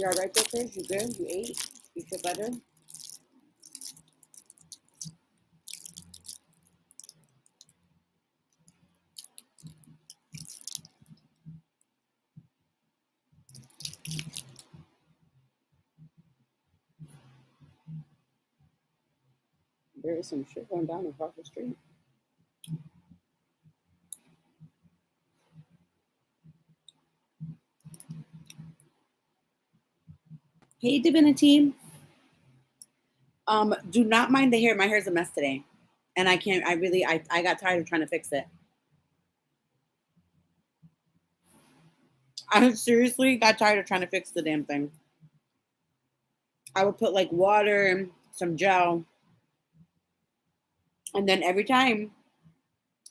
You all right there, Chris? You good? You ate? You feel better? There is some shit going down across the street. Hey, Divinity. Do not mind the hair. My hair's a mess today. And I can't, I got tired of trying to fix it. I seriously got tired of trying to fix the damn thing. I would put like water and some gel. And then every time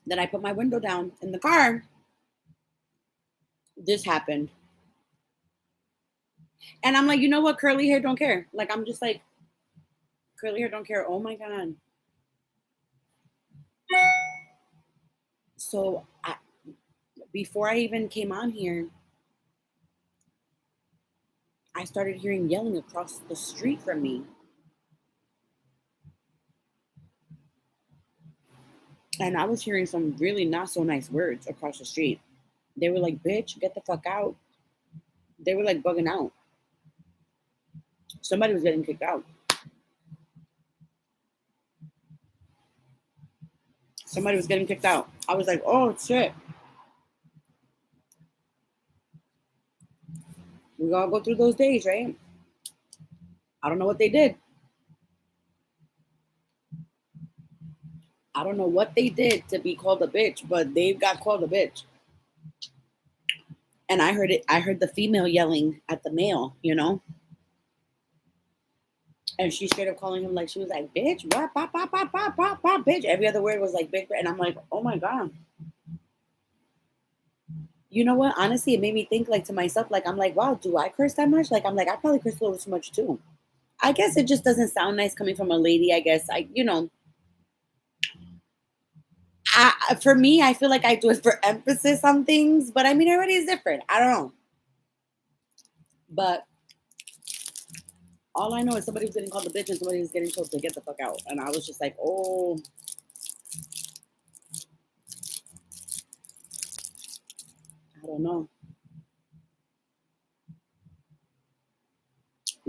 that I put my window down in the car, this happened. And I'm like, you know what? Curly hair don't care. Like, I'm just like, curly hair don't care. Oh my God. So before I even came on here, I started hearing yelling across the street from me. And I was hearing some really not so nice words across the street. They were like, bitch, get the fuck out. They were like bugging out. Somebody was getting kicked out. Somebody was getting kicked out. I was like, oh shit. We all go through those days, right? I don't know what they did. I don't know what they did to be called a bitch, but they got called a bitch. And I heard it. I heard the female yelling at the male, you know? And she straight up calling him like, she was like, bitch, what? Pop, pop, pop, pop, pop, pop, bitch. Every other word was like, bitch. And I'm like, oh my God. You know what? Honestly, it made me think like to myself, like, I'm like, wow, do I curse that much? Like, I'm like, I probably curse a little too much too. I guess it just doesn't sound nice coming from a lady. I guess for me, I feel like I do it for emphasis on things, but I mean, everybody is different. I don't know. But all I know is somebody was getting called a bitch and somebody was getting told to get the fuck out. And I was just like, oh, I don't know.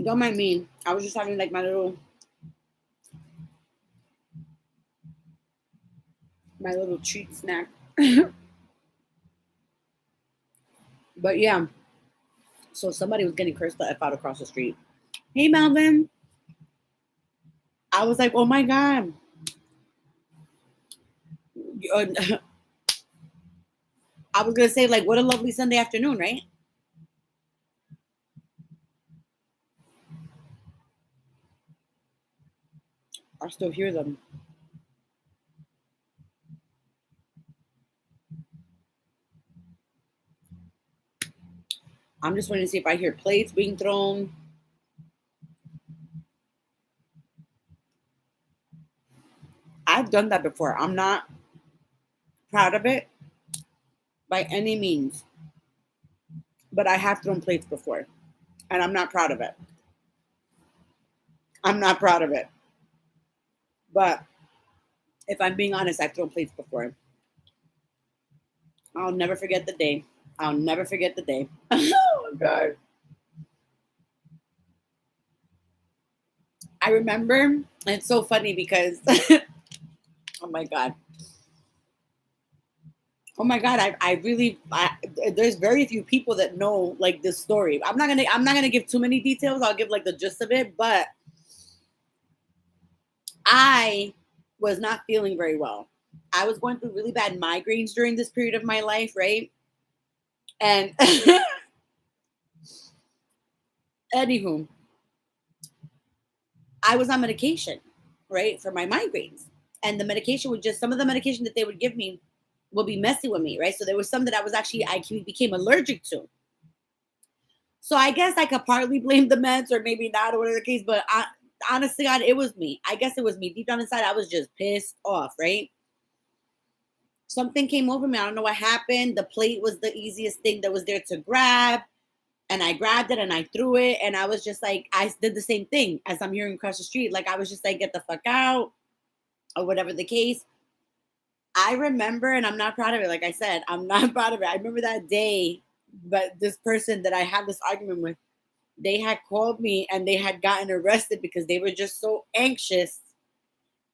Don't mind me. I was just having like my little treat snack. But yeah, so somebody was getting cursed the F out across the street. Hey, Melvin. I was like, oh my God. I was going to say, like, what a lovely Sunday afternoon, right? I still hear them. I'm just waiting to see if I hear plates being thrown. I've done that before. I'm not proud of it by any means, but I have thrown plates before, and I'm not proud of it. I'm not proud of it. But if I'm being honest, I've thrown plates before. I'll never forget the day. I'll never forget the day. Oh, God. I remember, and it's so funny because, oh my God. Oh my God, there's very few people that know like this story. I'm not gonna give too many details. I'll give like the gist of it, but I was not feeling very well. I was going through really bad migraines during this period of my life, right? And anywho, I was on medication, right, for my migraines. And the medication would just, some of the medication that they would give me will be messy with me, right? So there was some that I became allergic to. So I guess I could partly blame the meds or maybe not or whatever the case, but honestly, God, it was me. I guess it was me. Deep down inside, I was just pissed off, right? Something came over me. I don't know what happened. The plate was the easiest thing that was there to grab. And I grabbed it and I threw it. And I was just like, I did the same thing as I'm hearing across the street. Like, I was just like, get the fuck out, or whatever the case. I remember, and I'm not proud of it. Like I said, I'm not proud of it. I remember that day, but this person that I had this argument with, they had called me and they had gotten arrested because they were just so anxious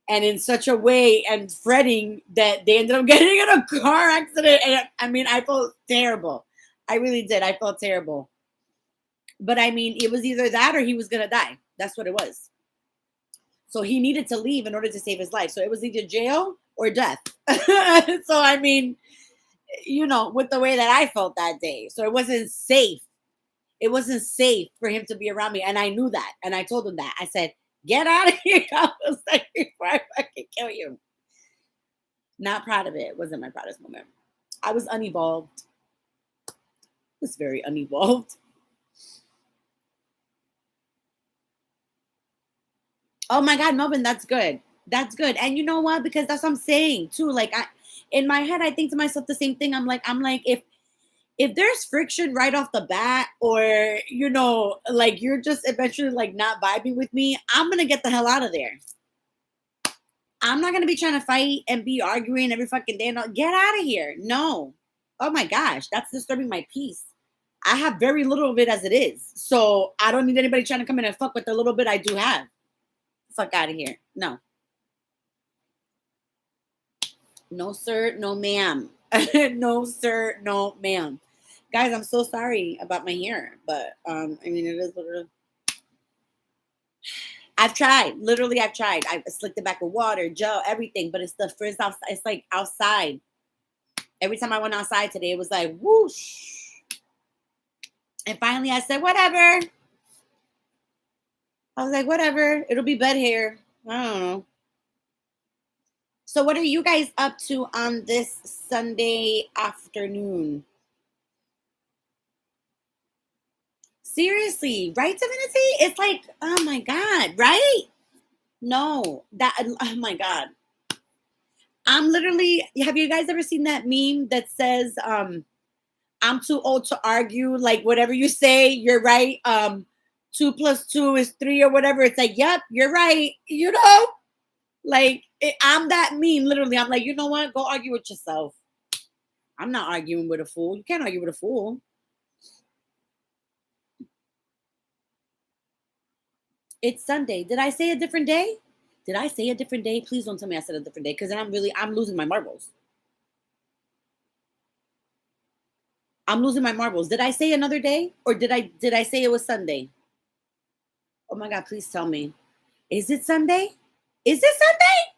and in such a way and fretting that they ended up getting in a car accident. And I mean, I felt terrible. I really did. I felt terrible. But I mean, it was either that or he was going to die. That's what it was. So he needed to leave in order to save his life. So it was either jail or death. So, I mean, you know, with the way that I felt that day. So it wasn't safe. It wasn't safe for him to be around me. And I knew that. And I told him that. I said, get out of here. I was like, before I fucking kill you. Not proud of it. It wasn't my proudest moment. I was unevolved. I was very unevolved. Oh my God, Melvin, that's good. That's good. And you know what? Because that's what I'm saying too. Like, in my head, I think to myself the same thing. I'm like, if there's friction right off the bat, or you know, like you're just eventually like not vibing with me, I'm gonna get the hell out of there. I'm not gonna be trying to fight and be arguing every fucking day. No, get out of here. No. Oh my gosh, that's disturbing my peace. I have very little of it as it is. So I don't need anybody trying to come in and fuck with the little bit I do have. Fuck out of here. No. No, sir. No, ma'am. No, sir. No, ma'am. Guys, I'm so sorry about my hair, but I mean, it is what it is. I've tried. Literally, I've tried. I've slicked it back with water, gel, everything, but it's the frizz outside. It's like outside. Every time I went outside today, it was like whoosh. And finally, I said, whatever. I was like, whatever. It'll be bed hair. I don't know. So, what are you guys up to on this Sunday afternoon? Seriously, right, Divinity? It's like, oh my God, right? No, oh my God. I'm literally, have you guys ever seen that meme that says, I'm too old to argue, like whatever you say, you're right. 2 + 2 is 3 or whatever. It's like, yep, you're right. You know, like I'm that meme, literally. I'm like, you know what? Go argue with yourself. I'm not arguing with a fool. You can't argue with a fool. It's Sunday. Did I say a different day? Did I say a different day? Please don't tell me I said a different day, because then I'm losing my marbles. I'm losing my marbles. Did I say another day, or did I say it was Sunday? Oh my God, please tell me. Is it Sunday? Is it Sunday?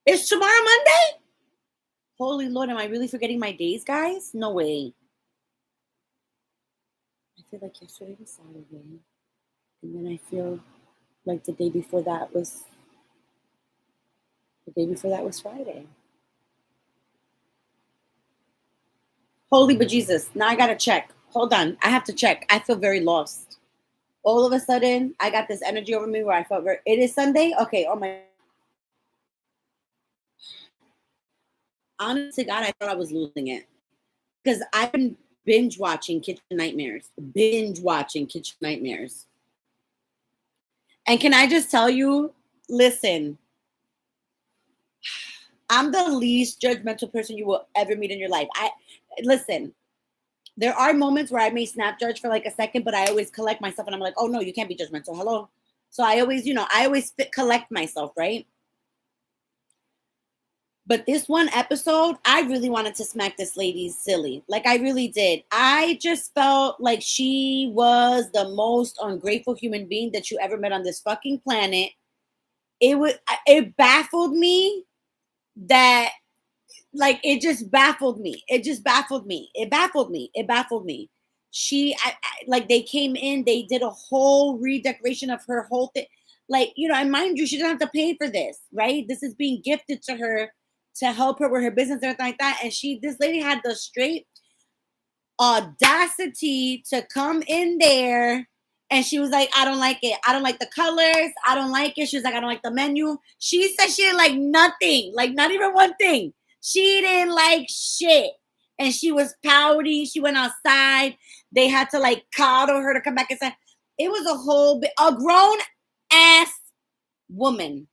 Is tomorrow Monday? Holy Lord, am I really forgetting my days, guys? No way. I feel like yesterday was Saturday. And then I feel like the day before that was Friday. Holy bejesus. Now I gotta check. Hold on. I have to check. I feel very lost. All of a sudden, I got this energy over me where I felt it is Sunday? Okay. Oh my. Honest to God, I thought I was losing it. Because I've been binge watching Kitchen Nightmares. And can I just tell you, listen, I'm the least judgmental person you will ever meet in your life. Listen, there are moments where I may snap judge for like a second, but I always collect myself and I'm like, oh no, you can't be judgmental. Hello. So I always collect myself, right? But this one episode, I really wanted to smack this lady silly. Like, I really did. I just felt like she was the most ungrateful human being that you ever met on this fucking planet. It baffled me that, like, it just baffled me. Like, they came in, they did a whole redecoration of her whole thing. Like, you know, and mind you, she doesn't have to pay for this, right? This is being gifted to her to help her with her business and everything like that. And this lady had the straight audacity to come in there, and she was like, I don't like it. I don't like the colors. I don't like it. She was like, I don't like the menu. She said she didn't like nothing, like not even one thing. She didn't like shit. And she was pouty. She went outside. They had to like coddle her to come back and say it was a whole bit, a grown ass woman.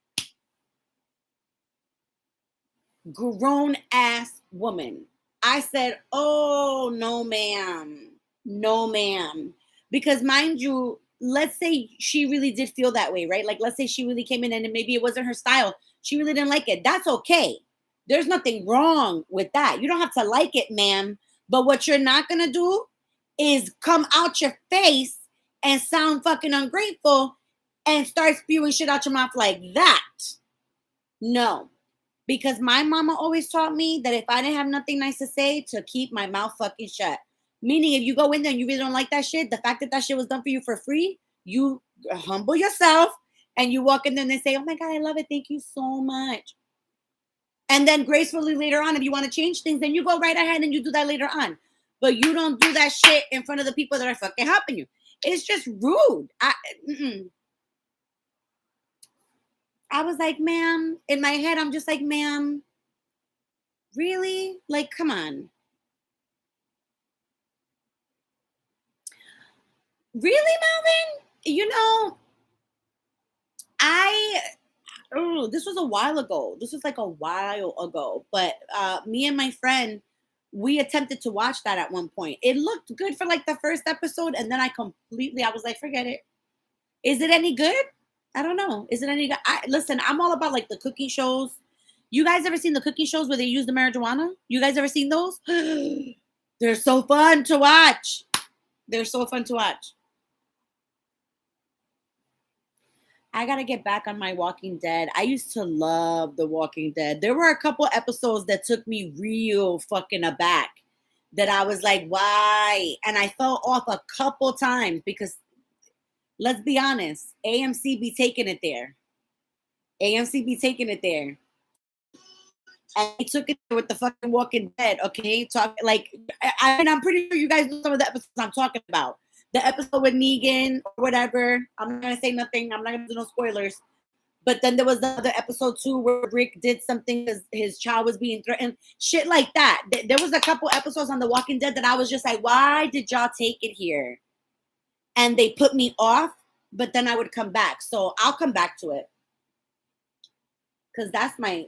Grown ass woman. I said, oh, no, ma'am. No, ma'am. Because mind you, let's say she really did feel that way, right? Like, let's say she really came in and maybe it wasn't her style. She really didn't like it. That's okay. There's nothing wrong with that. You don't have to like it, ma'am. But what you're not going to do is come out your face and sound fucking ungrateful and start spewing shit out your mouth like that. No. Because my mama always taught me that if I didn't have nothing nice to say, to keep my mouth fucking shut. Meaning, if you go in there and you really don't like that shit, the fact that that shit was done for you for free, you humble yourself and you walk in there and they say, oh my God, I love it. Thank you so much. And then gracefully later on, if you want to change things, then you go right ahead and you do that later on. But you don't do that shit in front of the people that are fucking helping you. It's just rude. I was like, ma'am, in my head, I'm just like, ma'am, really? Like, come on. Really, Melvin? You know, this was a while ago. This was like a while ago. But me and my friend, we attempted to watch that at one point. It looked good for like the first episode. And then I was like, forget it. Is it any good? I don't know. Is it any good? Listen, I'm all about like the cooking shows. You guys ever seen the cooking shows where they use the marijuana? You guys ever seen those? They're so fun to watch. They're so fun to watch. I gotta get back on my Walking Dead. I used to love The Walking Dead. There were a couple episodes that took me real fucking aback. That I was like, why? And I fell off a couple times because, let's be honest, AMC be taking it there. AMC be taking it there. And they took it with the fucking Walking Dead, okay? Talk like I mean, I'm pretty sure you guys know some of the episodes I'm talking about. The episode with Negan or whatever. I'm not gonna say nothing. I'm not gonna do no spoilers. But then there was the other episode too where Rick did something because his child was being threatened. Shit like that. There was a couple episodes on The Walking Dead that I was just like, why did y'all take it here? And they put me off, but then I would come back. So I'll come back to it. Because that's my...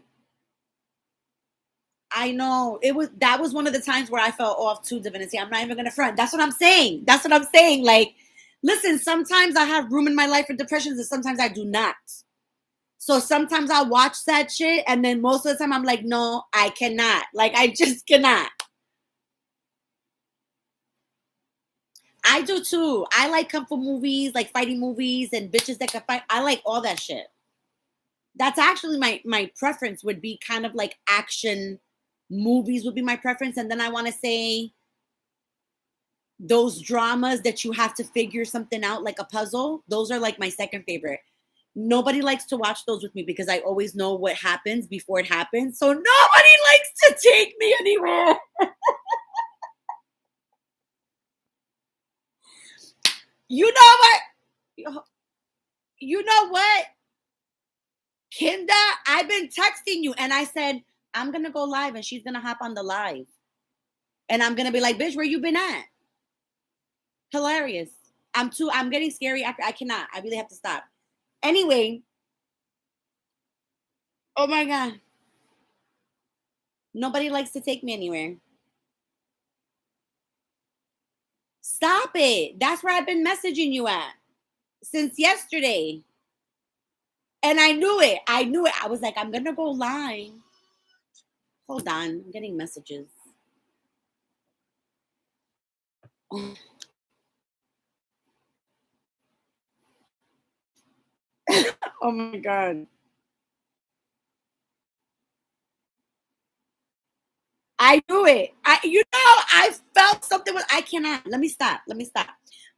I know that was one of the times where I fell off too, Divinity. I'm not even gonna front. That's what I'm saying. Like, listen, sometimes I have room in my life for depressions and sometimes I do not. So sometimes I watch that shit and then most of the time I'm like, no, I cannot. Like, I just cannot. I do too. I like kung fu movies, like fighting movies and bitches that can fight. I like all that shit. That's actually my preference would be kind of like action movies would be my preference. And then I want to say those dramas that you have to figure something out like a puzzle. Those are like my second favorite. Nobody likes to watch those with me because I always know what happens before it happens. So nobody likes to take me anywhere. You know what? You know what? Kinda, I've been texting you and I said, I'm going to go live and she's going to hop on the live. And I'm going to be like, bitch, where you been at? Hilarious. I'm getting scary. I cannot. I really have to stop. Anyway. Oh my God. Nobody likes to take me anywhere. Stop it. That's where I've been messaging you at since yesterday. And I knew it. I was like, I'm going to go live. Hold on. I'm getting messages. Oh my God. I knew it. I felt something I cannot. Let me stop.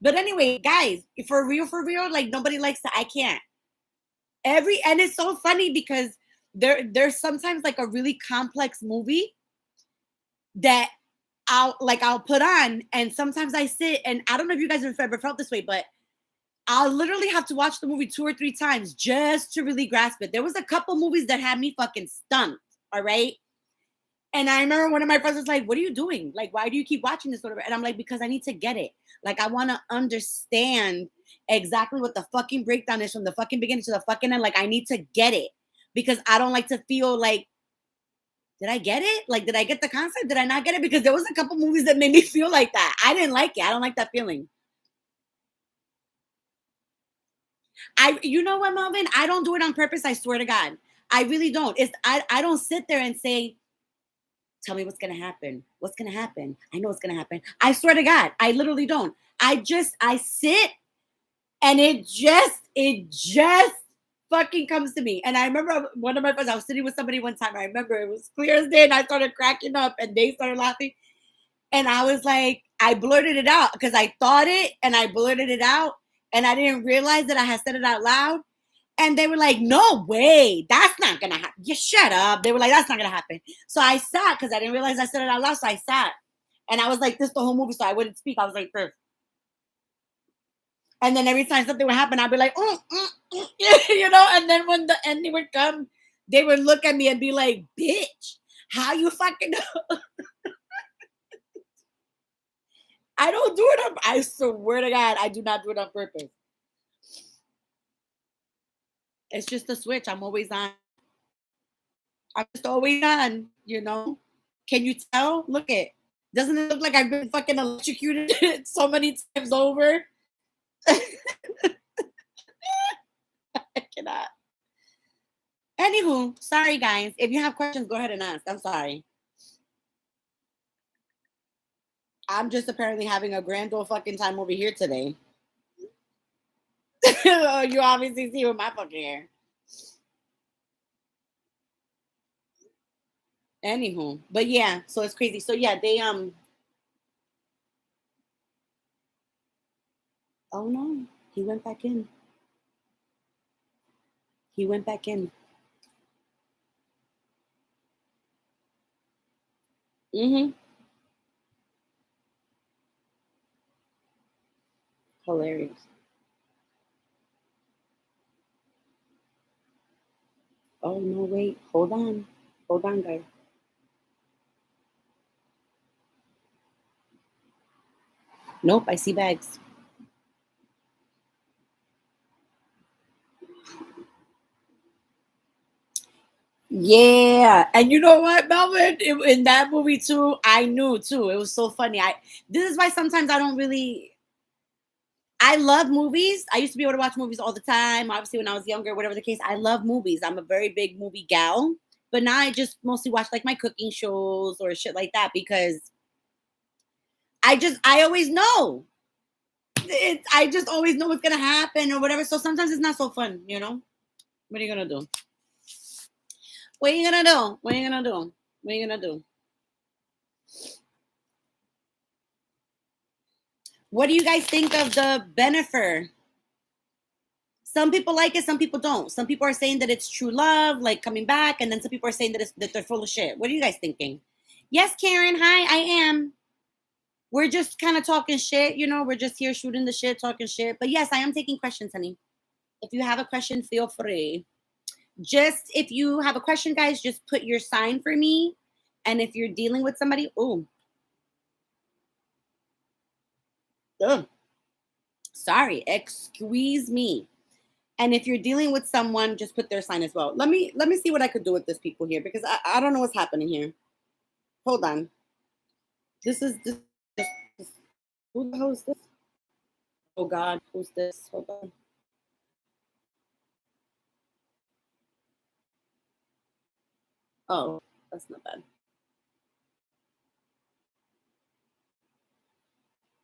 But anyway, guys, for real, like nobody likes to, I can't. And it's so funny because there's sometimes like a really complex movie that I'll put on, and sometimes I sit and I don't know if you guys have ever felt this way, but I'll literally have to watch the movie 2 or 3 times just to really grasp it. There was a couple movies that had me fucking stumped. All right. And I remember one of my friends was like, "What are you doing? Like, why do you keep watching this?" Whatever. And I'm like, "Because I need to get it. Like, I want to understand exactly what the fucking breakdown is from the fucking beginning to the fucking end. Like, I need to get it because I don't like to feel like, did I get it? Like, did I get the concept? Did I not get it? Because there was a couple movies that made me feel like that. I didn't like it. I don't like that feeling. You know what, Melvin? I don't do it on purpose. I swear to God, I really don't. I don't sit there and say, tell me what's gonna happen. What's gonna happen? I know what's gonna happen. I swear to God, I literally don't. I sit and it just fucking comes to me. And I remember one of my friends, I was sitting with somebody one time. I remember it was clear as day, and I started cracking up, and they started laughing. And I was like, I blurted it out because I thought it, and I blurted it out, and I didn't realize that I had said it out loud. And they were like, no way, that's not gonna happen. Just shut up. They were like, that's not gonna happen. So I sat because I didn't realize I said it out loud. So I sat and I was like this the whole movie. So I wouldn't speak. I was like this. And then every time something would happen, I'd be like, you know, and then when the ending would come, they would look at me and be like, bitch, how you fucking know? I don't do it on, I swear to God, I do not do it on purpose. It's just a switch. I'm always on. I'm just always on, you know? Can you tell? Look it. Doesn't it look like I've been fucking electrocuted so many times over? I cannot. Anywho, sorry guys. If you have questions, go ahead and ask. I'm sorry. I'm just apparently having a grand old fucking time over here today. You obviously see with my fucking hair. Anywho, but yeah, so it's crazy. So yeah, they oh no, he went back in. He went back in. Mm-hmm. Hilarious. Oh no, wait, hold on. Hold on, guys. Nope, I see bags. Yeah, and you know what, Melvin? In that movie too, I knew too. It was so funny. This is why sometimes I don't really. I love movies. I used to be able to watch movies all the time. Obviously, when I was younger, whatever the case, I love movies. I'm a very big movie gal. But now I just mostly watch like my cooking shows or shit like that because I always know. I just always know what's gonna happen or whatever. So sometimes it's not so fun, you know. What are you gonna do? What are you gonna do? What are you gonna do? What are you gonna do? What do you guys think of the Benefer? Some people like it, some people don't. Some people are saying that it's true love, like coming back, and then some people are saying that they're full of shit. What are you guys thinking? Yes, Karen. Hi, I am. We're just kind of talking shit, you know. We're just here shooting the shit, talking shit. But yes, I am taking questions, honey. If you have a question, feel free. Just if you have a question, guys, just put your sign for me. And if you're dealing with somebody, oh, sorry, excuse me. And if you're dealing with someone, just put their sign as well. Let me see what I could do with this people here because I don't know what's happening here. Hold on. This who the hell is this? Oh God, who's this? Hold on. Oh, that's not bad.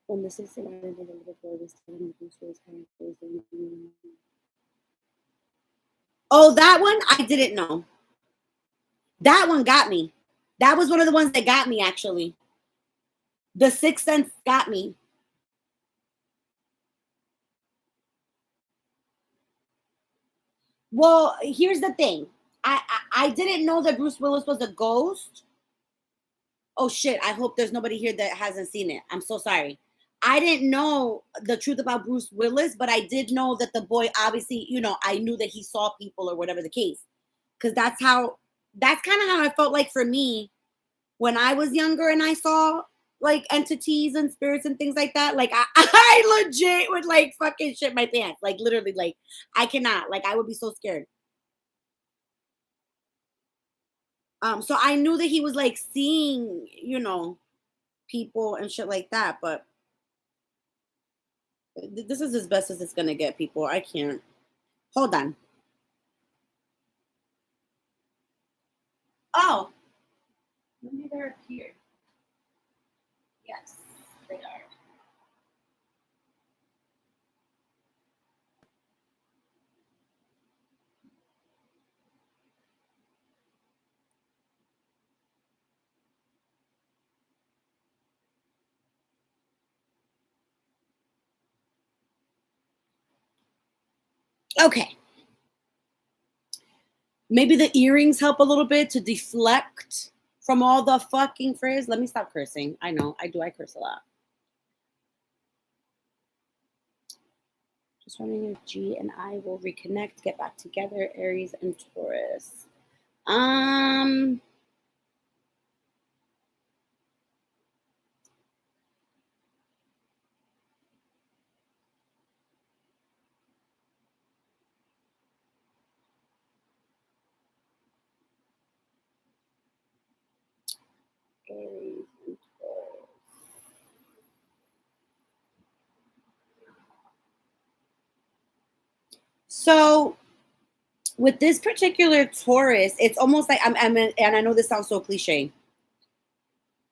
When the system added a little before this time, the was kind of closed. Oh, that one I didn't know. That one got me. That was one of the ones that got me actually. The Sixth Sense got me. Well, here's the thing. I didn't know that Bruce Willis was a ghost. Oh shit! I hope there's nobody here that hasn't seen it. I'm so sorry. I didn't know the truth about Bruce Willis, but I did know that the boy obviously, you know, I knew that he saw people or whatever the case. Because that's kind of how I felt like for me when I was younger and I saw like entities and spirits and things like that, like I legit would like fucking shit my pants. Like literally, like I cannot. Like I would be so scared. So I knew that he was like seeing, people and shit like that, but this is as best as it's gonna get, people. I can't. Hold on. Oh, maybe they're up here. Yes, they are. Okay. Maybe the earrings help a little bit to deflect from all the fucking frizz. Let me stop cursing. I know I do. I curse a lot. Just wondering if G and I will reconnect, get back together, Aries and Taurus. Um, Aries and Taurus. So with this particular Taurus, it's almost like and I know this sounds so cliche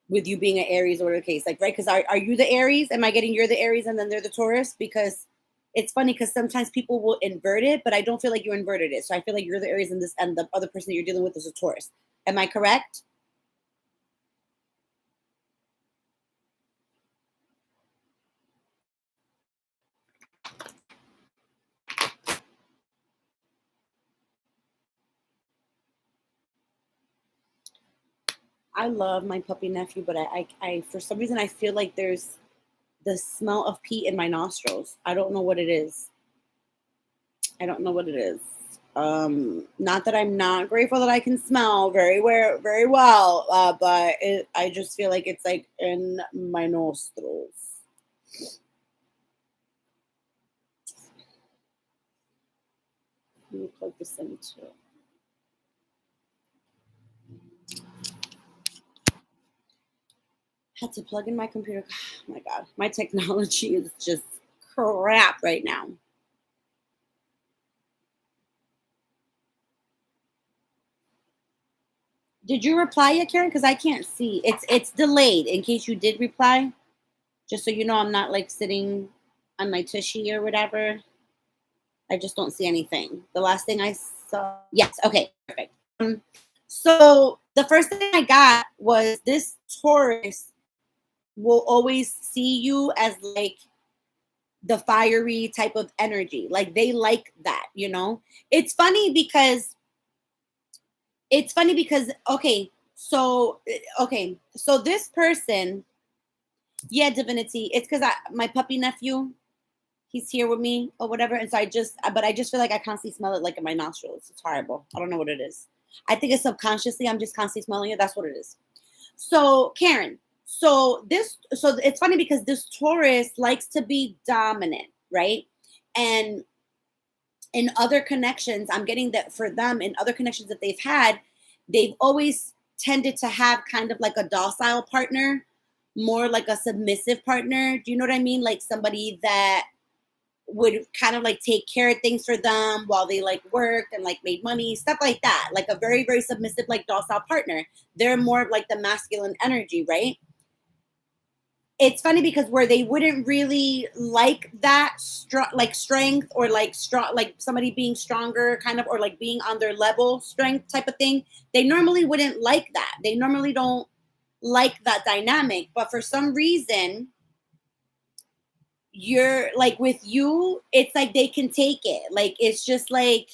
with you being an Aries or the case, like right? Because are you the Aries? Am I getting you're the Aries and then they're the Taurus? Because it's funny because sometimes people will invert it, but I don't feel like you inverted it. So I feel like you're the Aries and this and the other person that you're dealing with is a Taurus. Am I correct? I love my puppy nephew, but I for some reason I feel like there's the smell of pee in my nostrils. I don't know what it is. I don't know what it is. Not that I'm not grateful that I can smell very well, but I just feel like it's like in my nostrils. Let me plug this in too. Had to plug in my computer. Oh my god, my technology is just crap right now. Did you reply yet, Karen? Because I can't see. It's delayed. In case you did reply, just so you know, I'm not like sitting on my tushy or whatever. I just don't see anything. The last thing I saw, yes, okay, perfect. So the first thing I got was this Taurus will always see you as like the fiery type of energy. Like they like that. It's funny because so this person, yeah, divinity. It's because my puppy nephew, he's here with me or whatever, and so but I just feel like I constantly smell it like in my nostrils. It's horrible. I don't know what it is. I think it's subconsciously. I'm just constantly smelling it. That's what it is. So Karen, so it's funny because this Taurus likes to be dominant, right? And in other connections, I'm getting that for them in other connections that they've had, they've always tended to have kind of like a docile partner, more like a submissive partner. Do you know what I mean? Like somebody that would kind of like take care of things for them while they like worked and like made money, stuff like that. Like a very, very submissive, like docile partner. They're more of like the masculine energy, right? It's funny because where they wouldn't really like that like strength or like strong, like somebody being stronger kind of, or like being on their level strength type of thing, they normally wouldn't like that. They normally don't like that dynamic, but for some reason you're like with you, it's like they can take it. Like it's just like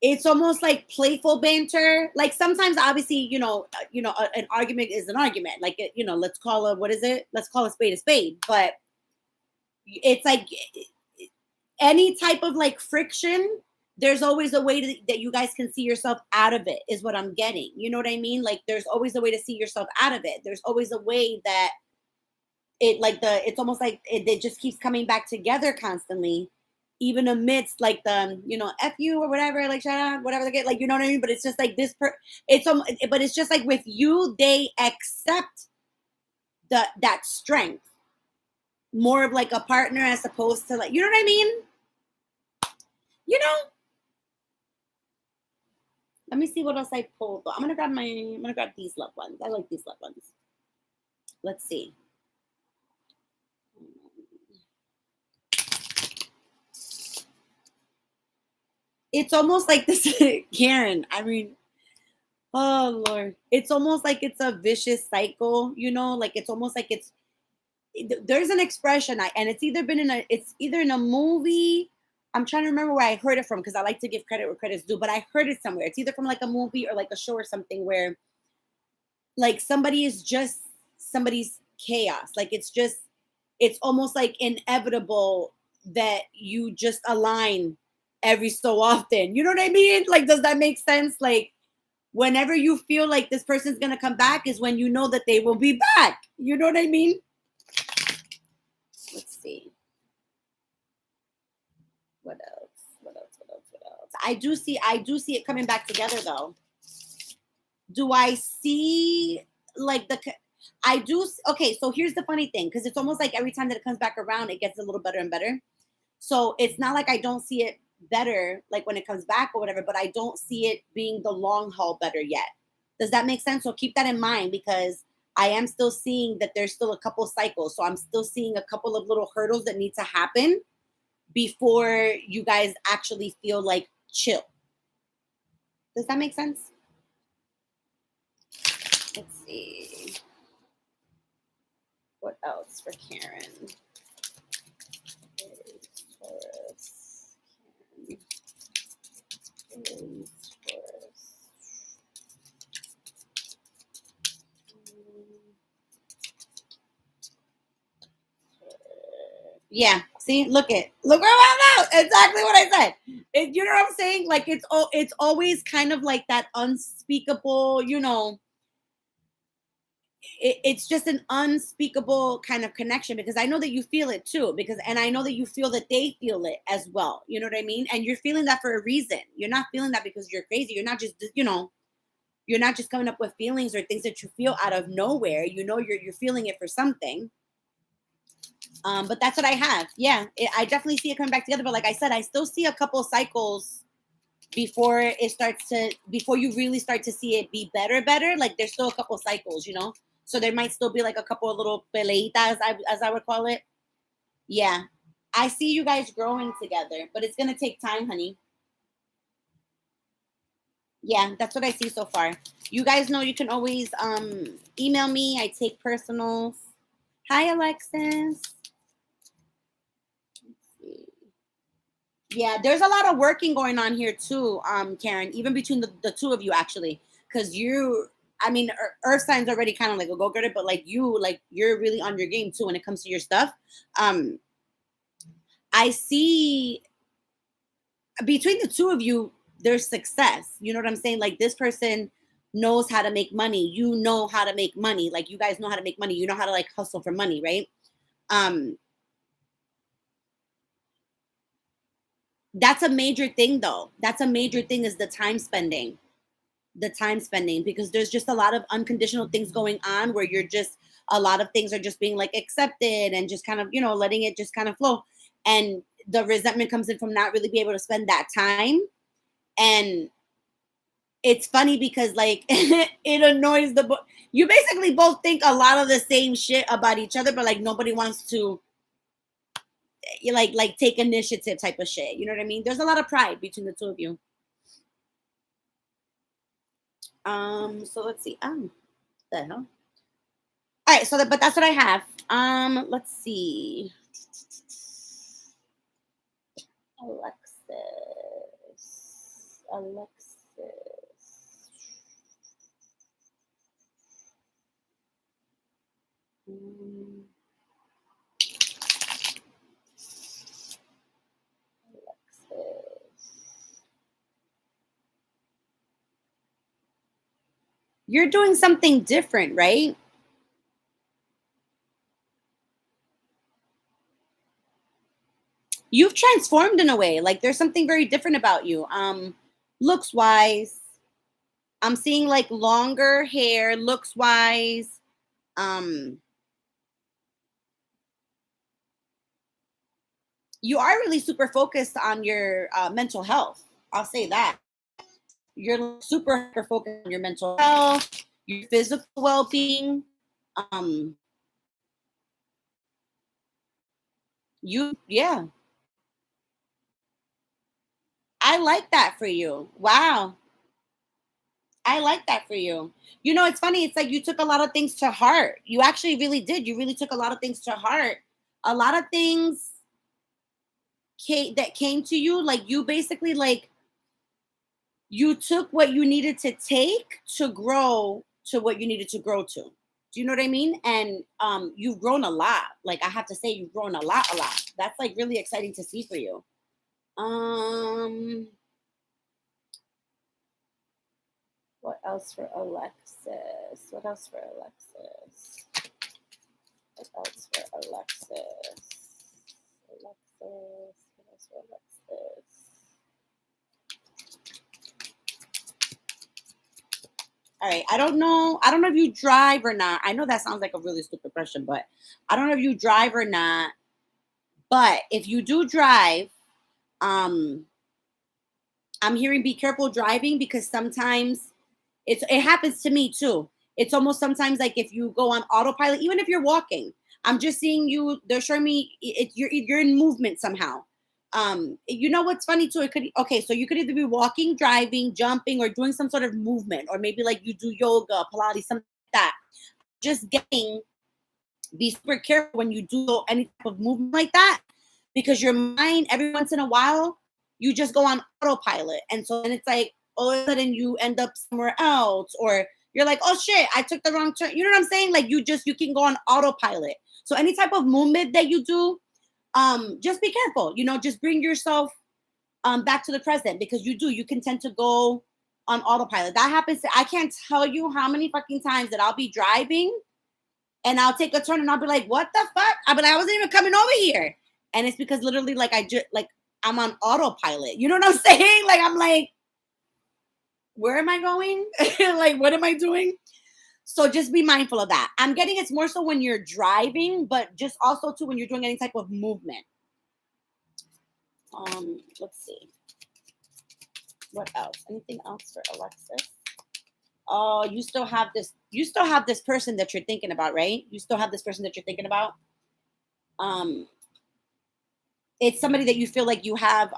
it's almost like playful banter. Like sometimes, obviously, an argument is an argument. Like let's call a what is it? Let's call a spade a spade. But it's like any type of like friction. there's always a way that you guys can see yourself out of it, is what I'm getting. You know what I mean? Like there's always a way to see yourself out of it. There's always a way that it's almost like it just keeps coming back together constantly, even amidst like the f you or whatever, like shut up, whatever they get, like, you know what I mean. But it's just like but it's just like with you, they accept that strength more of like a partner as opposed to, like, you know what I mean. You know, let me see what else I pulled. I'm gonna grab these loved ones. I like these loved ones. Let's see. It's almost like this, Karen. I mean, oh Lord, it's almost like it's a vicious cycle. Like it's almost like there's an expression, and it's either in a movie. I'm trying to remember where I heard it from, because I like to give credit where credit's due, but I heard it somewhere. It's either from like a movie or like a show or something, where like somebody is just somebody's chaos. Like it's almost like inevitable that you just align every so often. You know what I mean? Like, does that make sense? Like, whenever you feel like this person's gonna come back is when you know that they will be back. You know what I mean? Let's see. What else? What else? What else? What else? I do see it coming back together though. Do I see like I do? Okay, so here's the funny thing, because it's almost like every time that it comes back around, it gets a little better and better. So it's not like I don't see it better, like when it comes back or whatever, but I don't see it being the long haul better yet. Does that make sense? So keep that in mind, because I am still seeing that there's still a couple cycles. So I'm still seeing a couple of little hurdles that need to happen before you guys actually feel like chill. Does that make sense? Let's see. What else for Karen? Taurus, Karen, Taurus. Yeah. See, look where I'm at. Exactly what I said. You know what I'm saying? Like it's always kind of like that unspeakable. It's just an unspeakable kind of connection, because I know that you feel it too. And I know that you feel that they feel it as well. You know what I mean? And you're feeling that for a reason. You're not feeling that because you're crazy. You're not just you're not just coming up with feelings or things that you feel out of nowhere. You're feeling it for something. But that's what I have. Yeah, I definitely see it coming back together. But like I said, I still see a couple cycles before you really start to see it be better. Like there's still a couple cycles. So there might still be like a couple of little peleitas, as I would call it. Yeah, I see you guys growing together, but it's gonna take time, honey. Yeah, that's what I see so far. You guys know you can always email me. I take personals. Hi, Alexis. Yeah, there's a lot of working going on here too, Karen, even between the two of you, actually. Because I mean, Earth sign's already kind of like a go-getter, but you're really on your game too when it comes to your stuff. Um, I see between the two of you, there's success. You know what I'm saying? Like this person knows how to make money. You know how to make money. Like you guys know how to make money. You know how to like hustle for money, right? Um, that's a major thing though. That's a major thing, is the time spending, because there's just a lot of unconditional things going on where a lot of things are just being like accepted and just kind of letting it just kind of flow, and the resentment comes in from not really be able to spend that time. And it's funny because like it annoys you basically both think a lot of the same shit about each other, but like nobody wants to like take initiative type of shit. You know what I mean? There's a lot of pride between the two of you. So let's see. The hell. All right, but that's what I have. Let's see. Alexis. Um, Alexis. You're doing something different, right? You've transformed in a way. Like there's something very different about you. Looks wise. I'm seeing like longer hair, looks wise. Um, you are really super focused on your mental health. I'll say that. You're super hyper focused on your mental health, your physical well-being. Um, yeah, I like that for you. Wow. I like that for you. You know, it's funny. It's like you took a lot of things to heart. You actually really did. You really took a lot of things to heart. A lot of things that came to you, like you basically like you took what you needed to take to grow to what you needed to grow to. Do you know what I mean? And you've grown a lot. Like I have to say, you've grown a lot. That's like really exciting to see for you. Um, what else for Alexis? What else for Alexis? What else for Alexis? Alexis. What else for Alexis? All right. I don't know. I don't know if you drive or not. I know that sounds like a really stupid question, but I don't know if you drive or not. But if you do drive, um, I'm hearing be careful driving because sometimes it happens to me too. It's almost sometimes like if you go on autopilot, even if you're walking, I'm just seeing you. They're showing me you're in movement somehow. You know what's funny too? It could okay, so you could either be walking, driving, jumping, or doing some sort of movement, or maybe like you do yoga, Pilates, something like that. Just getting be super careful when you do any type of movement like that because your mind every once in a while you just go on autopilot and so then it's like all of a sudden you end up somewhere else or you're like oh shit I took the wrong turn, you know what I'm saying, like you can go on autopilot. So any type of movement that you do, just be careful, you know, just bring yourself back to the present because you can tend to go on autopilot. That happens I can't tell you how many fucking times that I'll be driving and I'll take a turn and I'll be like, what the fuck? I'll be like, I wasn't even coming over here. And it's because literally like I just like I'm on autopilot. You know what I'm saying? Like I'm like, where am I going? Like, what am I doing? So just be mindful of that. I'm getting it's more so when you're driving, but just also too when you're doing any type of movement. Let's see. What else? Anything else for Alexis? Oh, you still have this person that you're thinking about, right? You still have this person that you're thinking about. Um, it's somebody that you feel like you have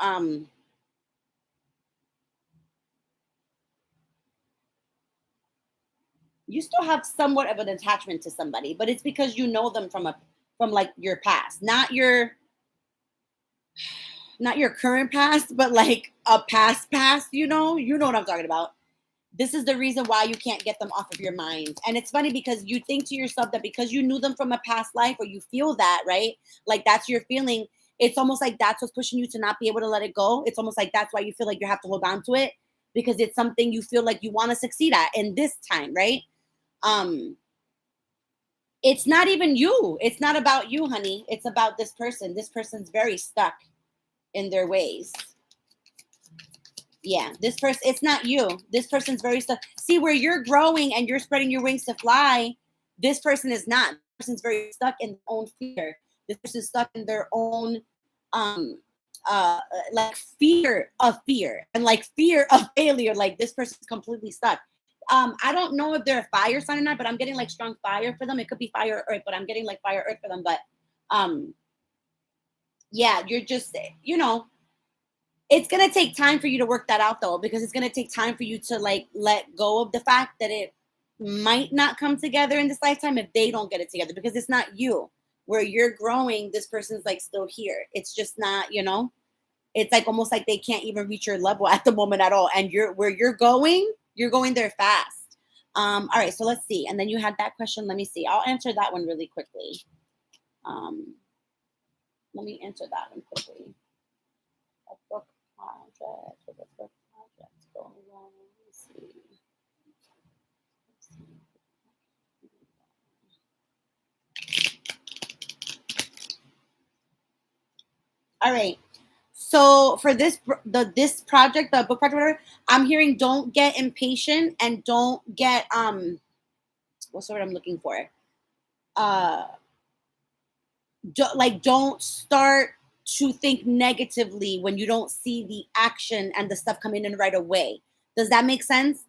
you still have somewhat of an attachment to somebody, but it's because you know them from like your past, not your current past, but like a past, you know what I'm talking about. This is the reason why you can't get them off of your mind. And it's funny because you think to yourself that because you knew them from a past life or you feel that, right? Like that's your feeling. It's almost like that's what's pushing you to not be able to let it go. It's almost like that's why you feel like you have to hold on to it because it's something you feel like you want to succeed at in this time, right? Um, it's not even you. It's not about you, honey. It's about this person. This person's very stuck in their ways. Yeah, this person, it's not you. This person's very stuck. See, where you're growing and you're spreading your wings to fly, this person is not. This person's very stuck in their own fear. This person's stuck in their own um like fear of fear and like fear of failure. Like this person's completely stuck. I don't know if they're a fire sign or not, but I'm getting like strong fire for them. It could be fire or earth, but I'm getting like fire earth for them. But um yeah, you're just you know, it's going to take time for you to work that out though because it's going to take time for you to like let go of the fact that it might not come together in this lifetime if they don't get it together because it's not you. Where you're growing, this person's like still here. It's just not, you know, it's like almost like they can't even reach your level at the moment at all, and you're where you're going there fast. All right, so let's see, and then you had that question. Let me see, I'll answer that one really quickly. um Let me answer that one quickly. A book project. With a book project going on. Let me see. All right. So for this project, the book project, whatever, I'm hearing don't get impatient and don't get what's the word I'm looking for? Uh don't start to think negatively when you don't see the action and the stuff coming in right away. Does that make sense?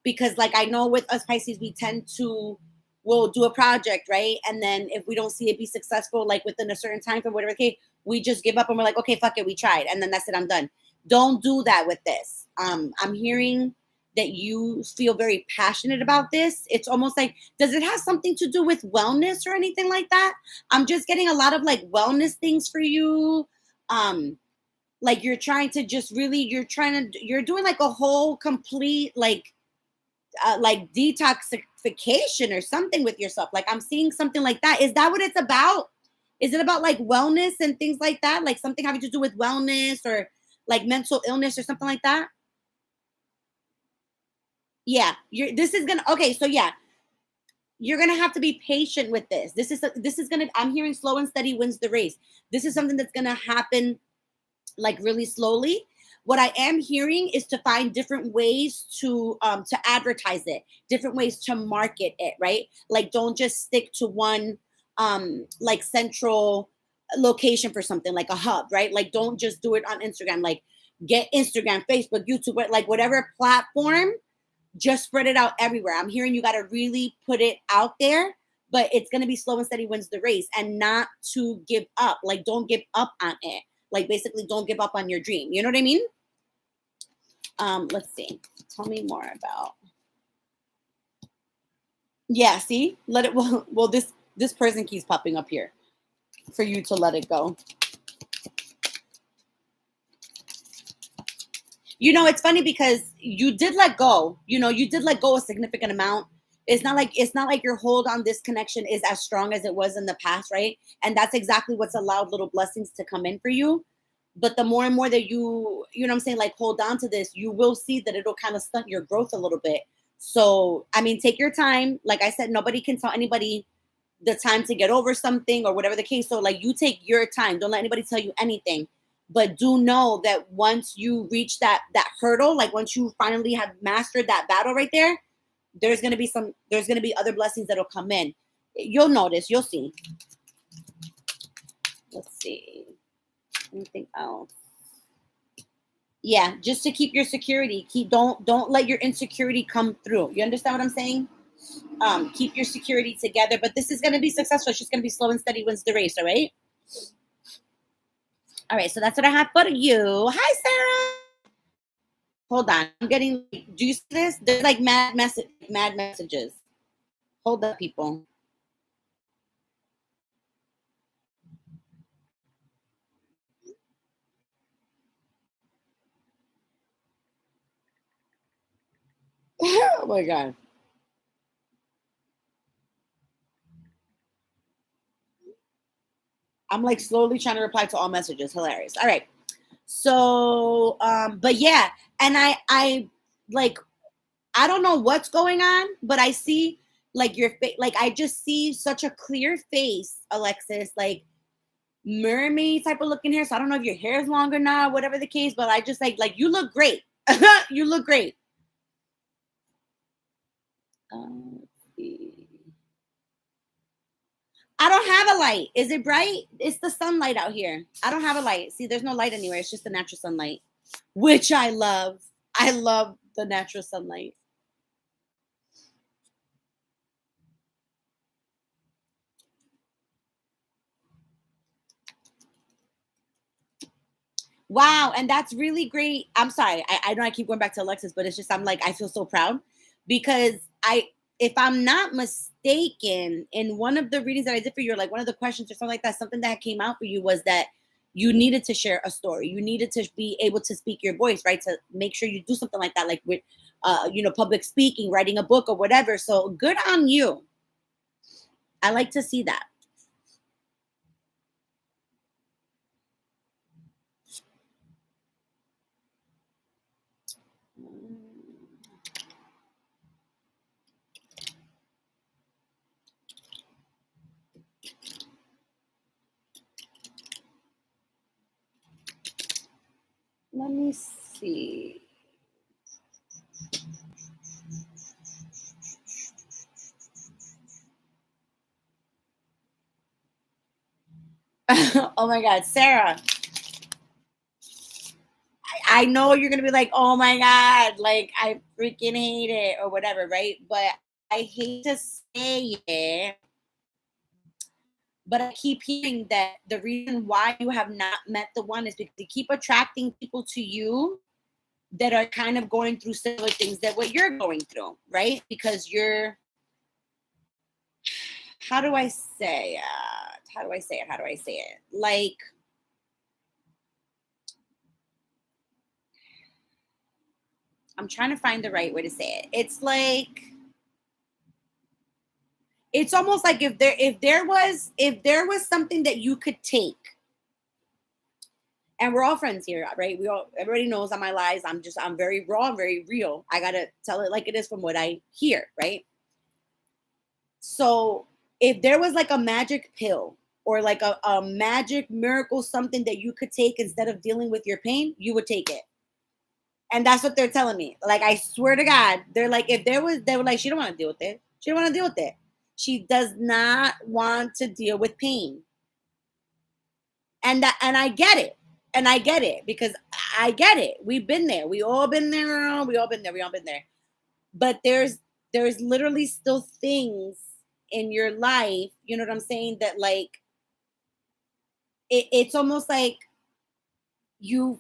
Because like I know with us Pisces, we tend to we'll do a project, right? And then if we don't see it be successful, like within a certain time for whatever, okay, we just give up and we're like, okay, fuck it, we tried, and then that's it, I'm done. Don't do that with this. I'm hearing that you feel very passionate about this. It's almost like, does it have something to do with wellness or anything like that? I'm just getting a lot of like wellness things for you. Um, like you're trying to just really, you're doing like a whole complete like detoxification or something with yourself. Like I'm seeing something like that. Is that what it's about? Is it about like wellness and things like that? Like something having to do with wellness or like mental illness or something like that? Yeah, you're this is gonna okay, so yeah, you're gonna have to be patient with this. This is gonna I'm hearing slow and steady wins the race. This is something that's gonna happen like really slowly. What I am hearing is to find different ways to advertise it, different ways to market it, right? Like don't just stick to one like central location for something like a hub, right? Like don't just do it on Instagram. Like get Instagram, Facebook, YouTube, like whatever platform, just spread it out everywhere. I'm hearing you got to really put it out there, but it's going to be slow and steady wins the race and not to give up. Like, don't give up on it. Like, basically, don't give up on your dream. You know what I mean? Let's see. Tell me more about. Yeah, see? Let it well this person keeps popping up here for you to let it go. You know, it's funny because you did let go. You know, you did let go a significant amount. It's not like your hold on this connection is as strong as it was in the past, right? And that's exactly what's allowed little blessings to come in for you. But the more and more that you know what I'm saying, like hold on to this, you will see that it'll kind of stunt your growth a little bit. So, I mean, take your time. Like I said, nobody can tell anybody the time to get over something or whatever the case. So like you take your time. Don't let anybody tell you anything. But do know that once you reach that hurdle, like once you finally have mastered that battle right there, there's gonna be other blessings that'll come in. You'll notice, you'll see. Let's see. Anything else? Yeah, just to keep your security. Don't let your insecurity come through. You understand what I'm saying? Keep your security together, but this is going to be successful. It's just going to be slow and steady wins the race. All right, so that's what I have for you. Hi, Sarah. Hold on, I'm getting, do you see this? There's like mad messages. Hold up, people. Oh my god, I'm like slowly trying to reply to all messages. Hilarious. All right, so but yeah, and I like, I don't know what's going on, but I see like your face. Like I just see such a clear face, Alexis. Like mermaid type of looking hair. So I don't know if your hair is long or not, whatever the case. But I just like you look great. You look great. Let's see. I don't have a light. Is it bright? It's the sunlight out here. I don't have a light. See, there's no light anywhere. It's just the natural sunlight, which I love. I love the natural sunlight. Wow, and that's really great. I'm sorry. I know I keep going back to Alexis, but it's just I'm like I feel so proud because if I'm not mistaken, in one of the readings that I did for you, or like one of the questions or something like that, something that came out for you was that you needed to share a story. You needed to be able to speak your voice, right? To make sure you do something like that, like with public speaking, writing a book or whatever. So good on you. I like to see that. me see. Oh my God, Sarah. I know you're gonna be like, oh my God, like I freaking hate it or whatever, right? But I hate to say it, but I keep hearing that the reason why you have not met the one is because you keep attracting people to you that are kind of going through similar things that what you're going through, right? Because you're, how do I say it? How do I say it? How do I say it? Like, I'm trying to find the right way to say it. It's like, it's almost like if there was something that you could take, and we're all friends here, right? Everybody knows on my lies. I'm very raw, I'm very real. I gotta tell it like it is from what I hear, right? So if there was like a magic pill or like a magic miracle, something that you could take instead of dealing with your pain, you would take it. And that's what they're telling me. Like, I swear to God, they're like, if there was, they were like, she don't want to deal with it. She don't want to deal with it. She does not want to deal with pain. And I get it. And I get it because I get it. We've been there. We all been there. We all been there. We all been there. But there's literally still things in your life, you know what I'm saying, that like it's you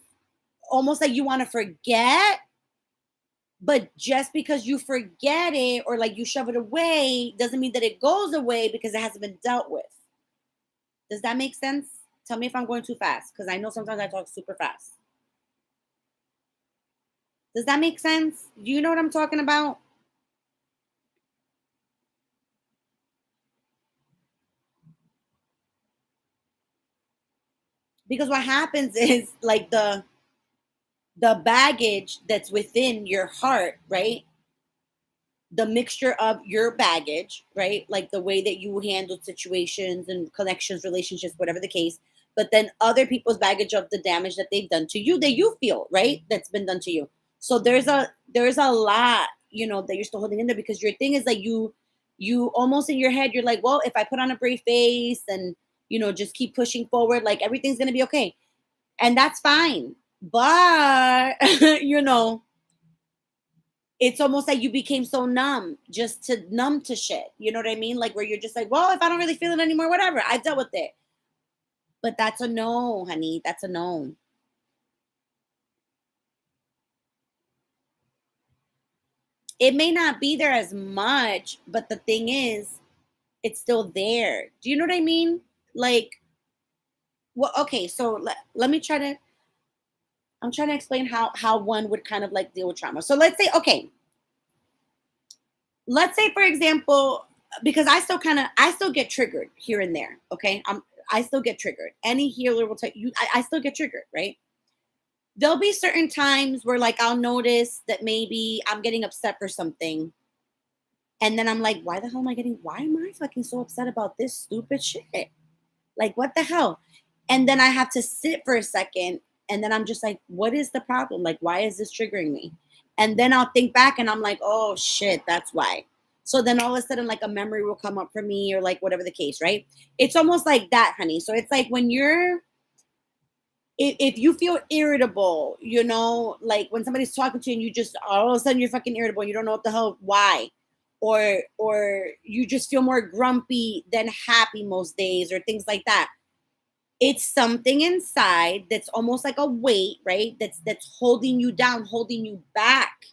almost like you want to forget, but just because you forget it or like you shove it away doesn't mean that it goes away because it hasn't been dealt with. Does that make sense? Tell me if I'm going too fast because I know sometimes I talk super fast. Does that make sense? Do you know what I'm talking about? Because what happens is like the baggage that's within your heart, right? The mixture of your baggage, right? Like the way that you handle situations and connections, relationships, whatever the case, but then other people's baggage of the damage that they've done to you that you feel, right? That's been done to you. So there's a lot, that you're still holding in there because your thing is like you almost in your head, you're like, well, if I put on a brave face and just keep pushing forward, like everything's gonna be okay. And that's fine. But it's almost like you became so numb just to numb to shit. You know what I mean? Like where you're just like, well, if I don't really feel it anymore, whatever. I dealt with it. But that's a no, honey. That's a no. It may not be there as much, but the thing is, it's still there. Do you know what I mean? Like, well, okay, so let me try to I'm trying to explain how one would kind of like deal with trauma. So let's say, okay, let's say for example, because I still get triggered here and there. Okay, I still get triggered. Any healer will tell you I still get triggered, right? There'll be certain times where like I'll notice that maybe I'm getting upset for something, and then I'm like, why am I fucking so upset about this stupid shit? Like, what the hell? And then I have to sit for a second, and then I'm just like, what is the problem? Like, why is this triggering me? And then I'll think back and I'm like, oh shit, that's why. So then all of a sudden, like a memory will come up for me, or like whatever the case, right? It's almost like that, honey. So it's like when if you feel irritable, like when somebody's talking to you and you just all of a sudden you're fucking irritable and you don't know what the hell why, or you just feel more grumpy than happy most days, or things like that. It's something inside that's almost like a weight, right? That's holding you down, holding you back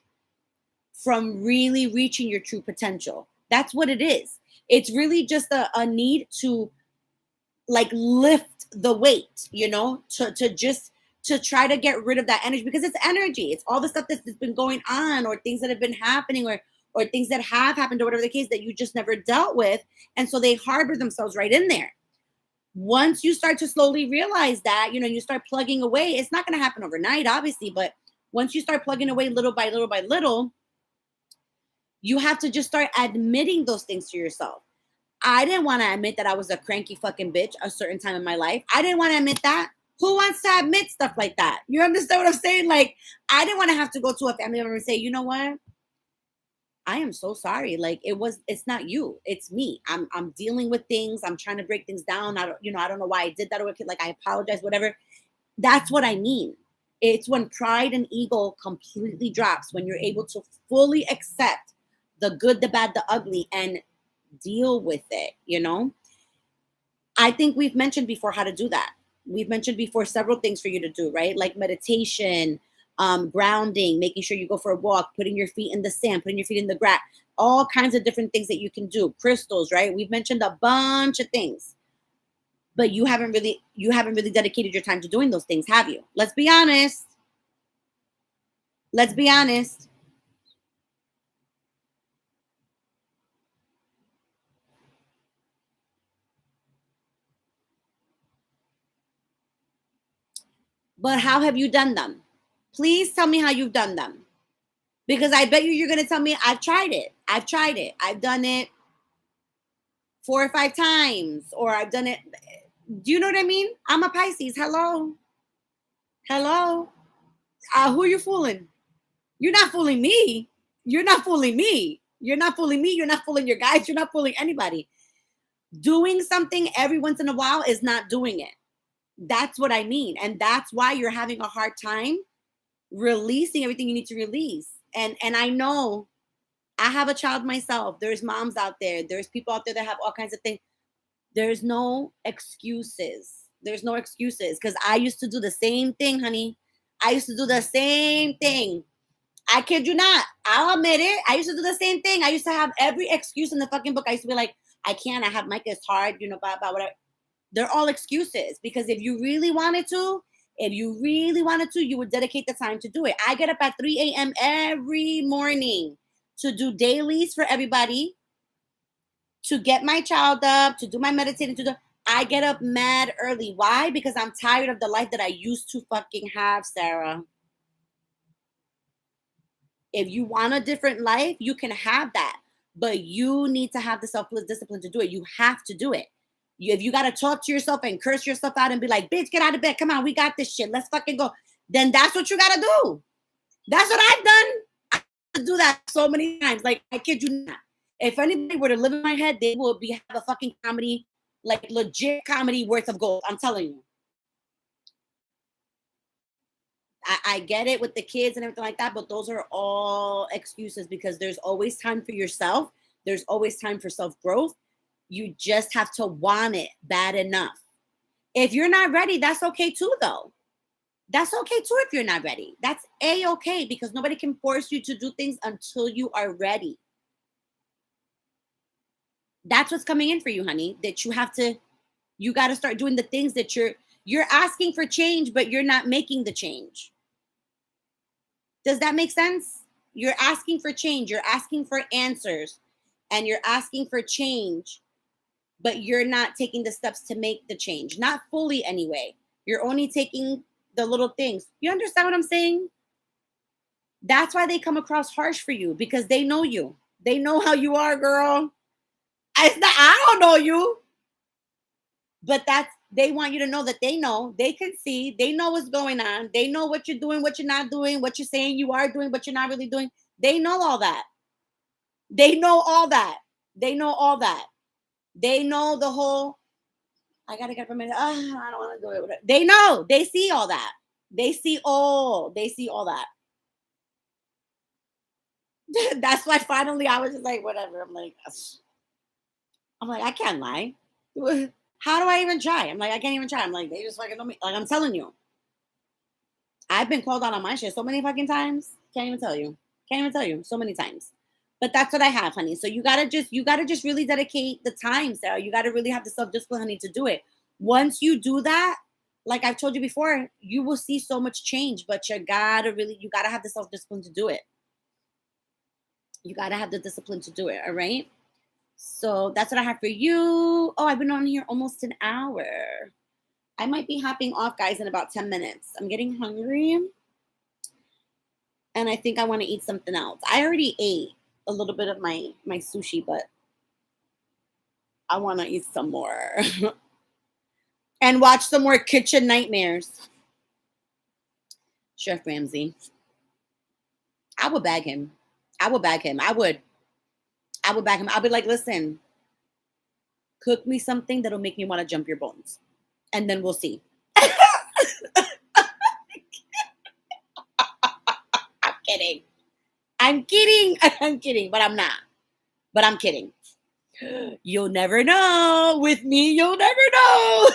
from really reaching your true potential. That's what it is. It's really just a need to like lift the weight, to just to try to get rid of that energy, because it's energy. It's all the stuff that's been going on, or things that have been happening, or things that have happened, or whatever the case, that you just never dealt with. And so they harbor themselves right in there. Once you start to slowly realize that, you start plugging away. It's not going to happen overnight, obviously, but once you start plugging away little by little by little, you have to just start admitting those things to yourself. I didn't want to admit that I was a cranky fucking bitch a certain time in my life. I didn't want to admit that. Who wants to admit stuff like that? You understand what I'm saying? Like, I didn't want to have to go to a family member and say, you know what? I am so sorry. Like, it's not you, it's me. I'm dealing with things. I'm trying to break things down. I don't know why I did that. Or like, I apologize, whatever. That's what I mean. It's when pride and ego completely drops, when you're able to fully accept the good, the bad, the ugly, and deal with it. I think we've mentioned before how to do that. We've mentioned before several things for you to do, right? Like meditation, grounding, making sure you go for a walk, putting your feet in the sand, putting your feet in the grass, all kinds of different things that you can do. Crystals, right? We've mentioned a bunch of things, but you haven't really dedicated your time to doing those things, have you? Let's be honest. Let's be honest. But how have you done them? Please tell me how you've done them. Because I bet you're going to tell me, I've tried it. I've tried it. I've done it 4 or 5 times, or I've done it. Do you know what I mean? I'm a Pisces. Hello. Hello. Who are you fooling? You're not fooling me. You're not fooling me. You're not fooling me. You're not fooling your guys. You're not fooling anybody. Doing something every once in a while is not doing it. That's what I mean. And that's why you're having a hard time releasing everything you need to release. And I know I have a child myself. There's moms out there. There's people out there that have all kinds of things. There's no excuses. There's no excuses, because I used to do the same thing, honey. I used to do the same thing. I kid you not. I'll admit it. I used to do the same thing. I used to have every excuse in the fucking book. I used to be like, I can't. I have Micah. It's hard. Blah, blah, whatever. They're all excuses, because if you really wanted to, you would dedicate the time to do it. I get up at 3 a.m. every morning to do dailies for everybody, to get my child up, to do my meditating, I get up mad early. Why? Because I'm tired of the life that I used to fucking have, Sarah. If you want a different life, you can have that. But you need to have the self-discipline to do it. You have to do it. If you got to talk to yourself and curse yourself out and be like, bitch, get out of bed. Come on, we got this shit. Let's fucking go. Then that's what you got to do. That's what I've done. I have to do that so many times. Like, I kid you not. If anybody were to live in my head, they will have a fucking comedy, like legit comedy worth of gold. I'm telling you. I get it with the kids and everything like that, but those are all excuses, because there's always time for yourself. There's always time for self growth. You just have to want it bad enough. If you're not ready, that's okay too, though. That's okay too if you're not ready. That's a-okay, because nobody can force you to do things until you are ready. That's what's coming in for you, honey. That you got to start doing the things that you're asking for change, but you're not making the change. Does that make sense? You're asking for change, you're asking for answers, and you're asking for change, but you're not taking the steps to make the change. Not fully, anyway. You're only taking the little things. You understand what I'm saying? That's why they come across harsh for you, because they know you. They know how you are, girl. I don't know you, but they want you to know that they know. They can see. They know what's going on. They know what you're doing, what you're not doing, what you're saying you are doing, but you're not really doing. They know all that. They know all that. They know all that. They know the whole. I gotta get permission. I don't want to do it. They know. They see all that. They see all. They see all that. That's why finally I was just like, whatever. I'm like, I can't lie. How do I even try? I'm like, I can't even try. I'm like, they just fucking know me. Like, I'm telling you, I've been called out on my shit so many fucking times. Can't even tell you. Can't even tell you. So many times. But that's what I have, honey. So you gotta just really dedicate the time, Sarah. You gotta really have the self-discipline, honey, to do it. Once you do that, like I've told you before, you will see so much change. But you gotta have the self-discipline to do it. You gotta have the discipline to do it. All right. So that's what I have for you. Oh, I've been on here almost an hour. I might be hopping off, guys, in about 10 minutes. I'm getting hungry. And I think I want to eat something else. I already ate a little bit of my sushi, but I want to eat some more. and watch some more Kitchen Nightmares. Chef Ramsay. I would bag him. I would bag him. I would. I would bag him. I'd be like, listen, cook me something that'll make me want to jump your bones. And then we'll see. I'm kidding. I'm kidding. I'm kidding, but I'm not. But I'm kidding. You'll never know. With me, you'll never know.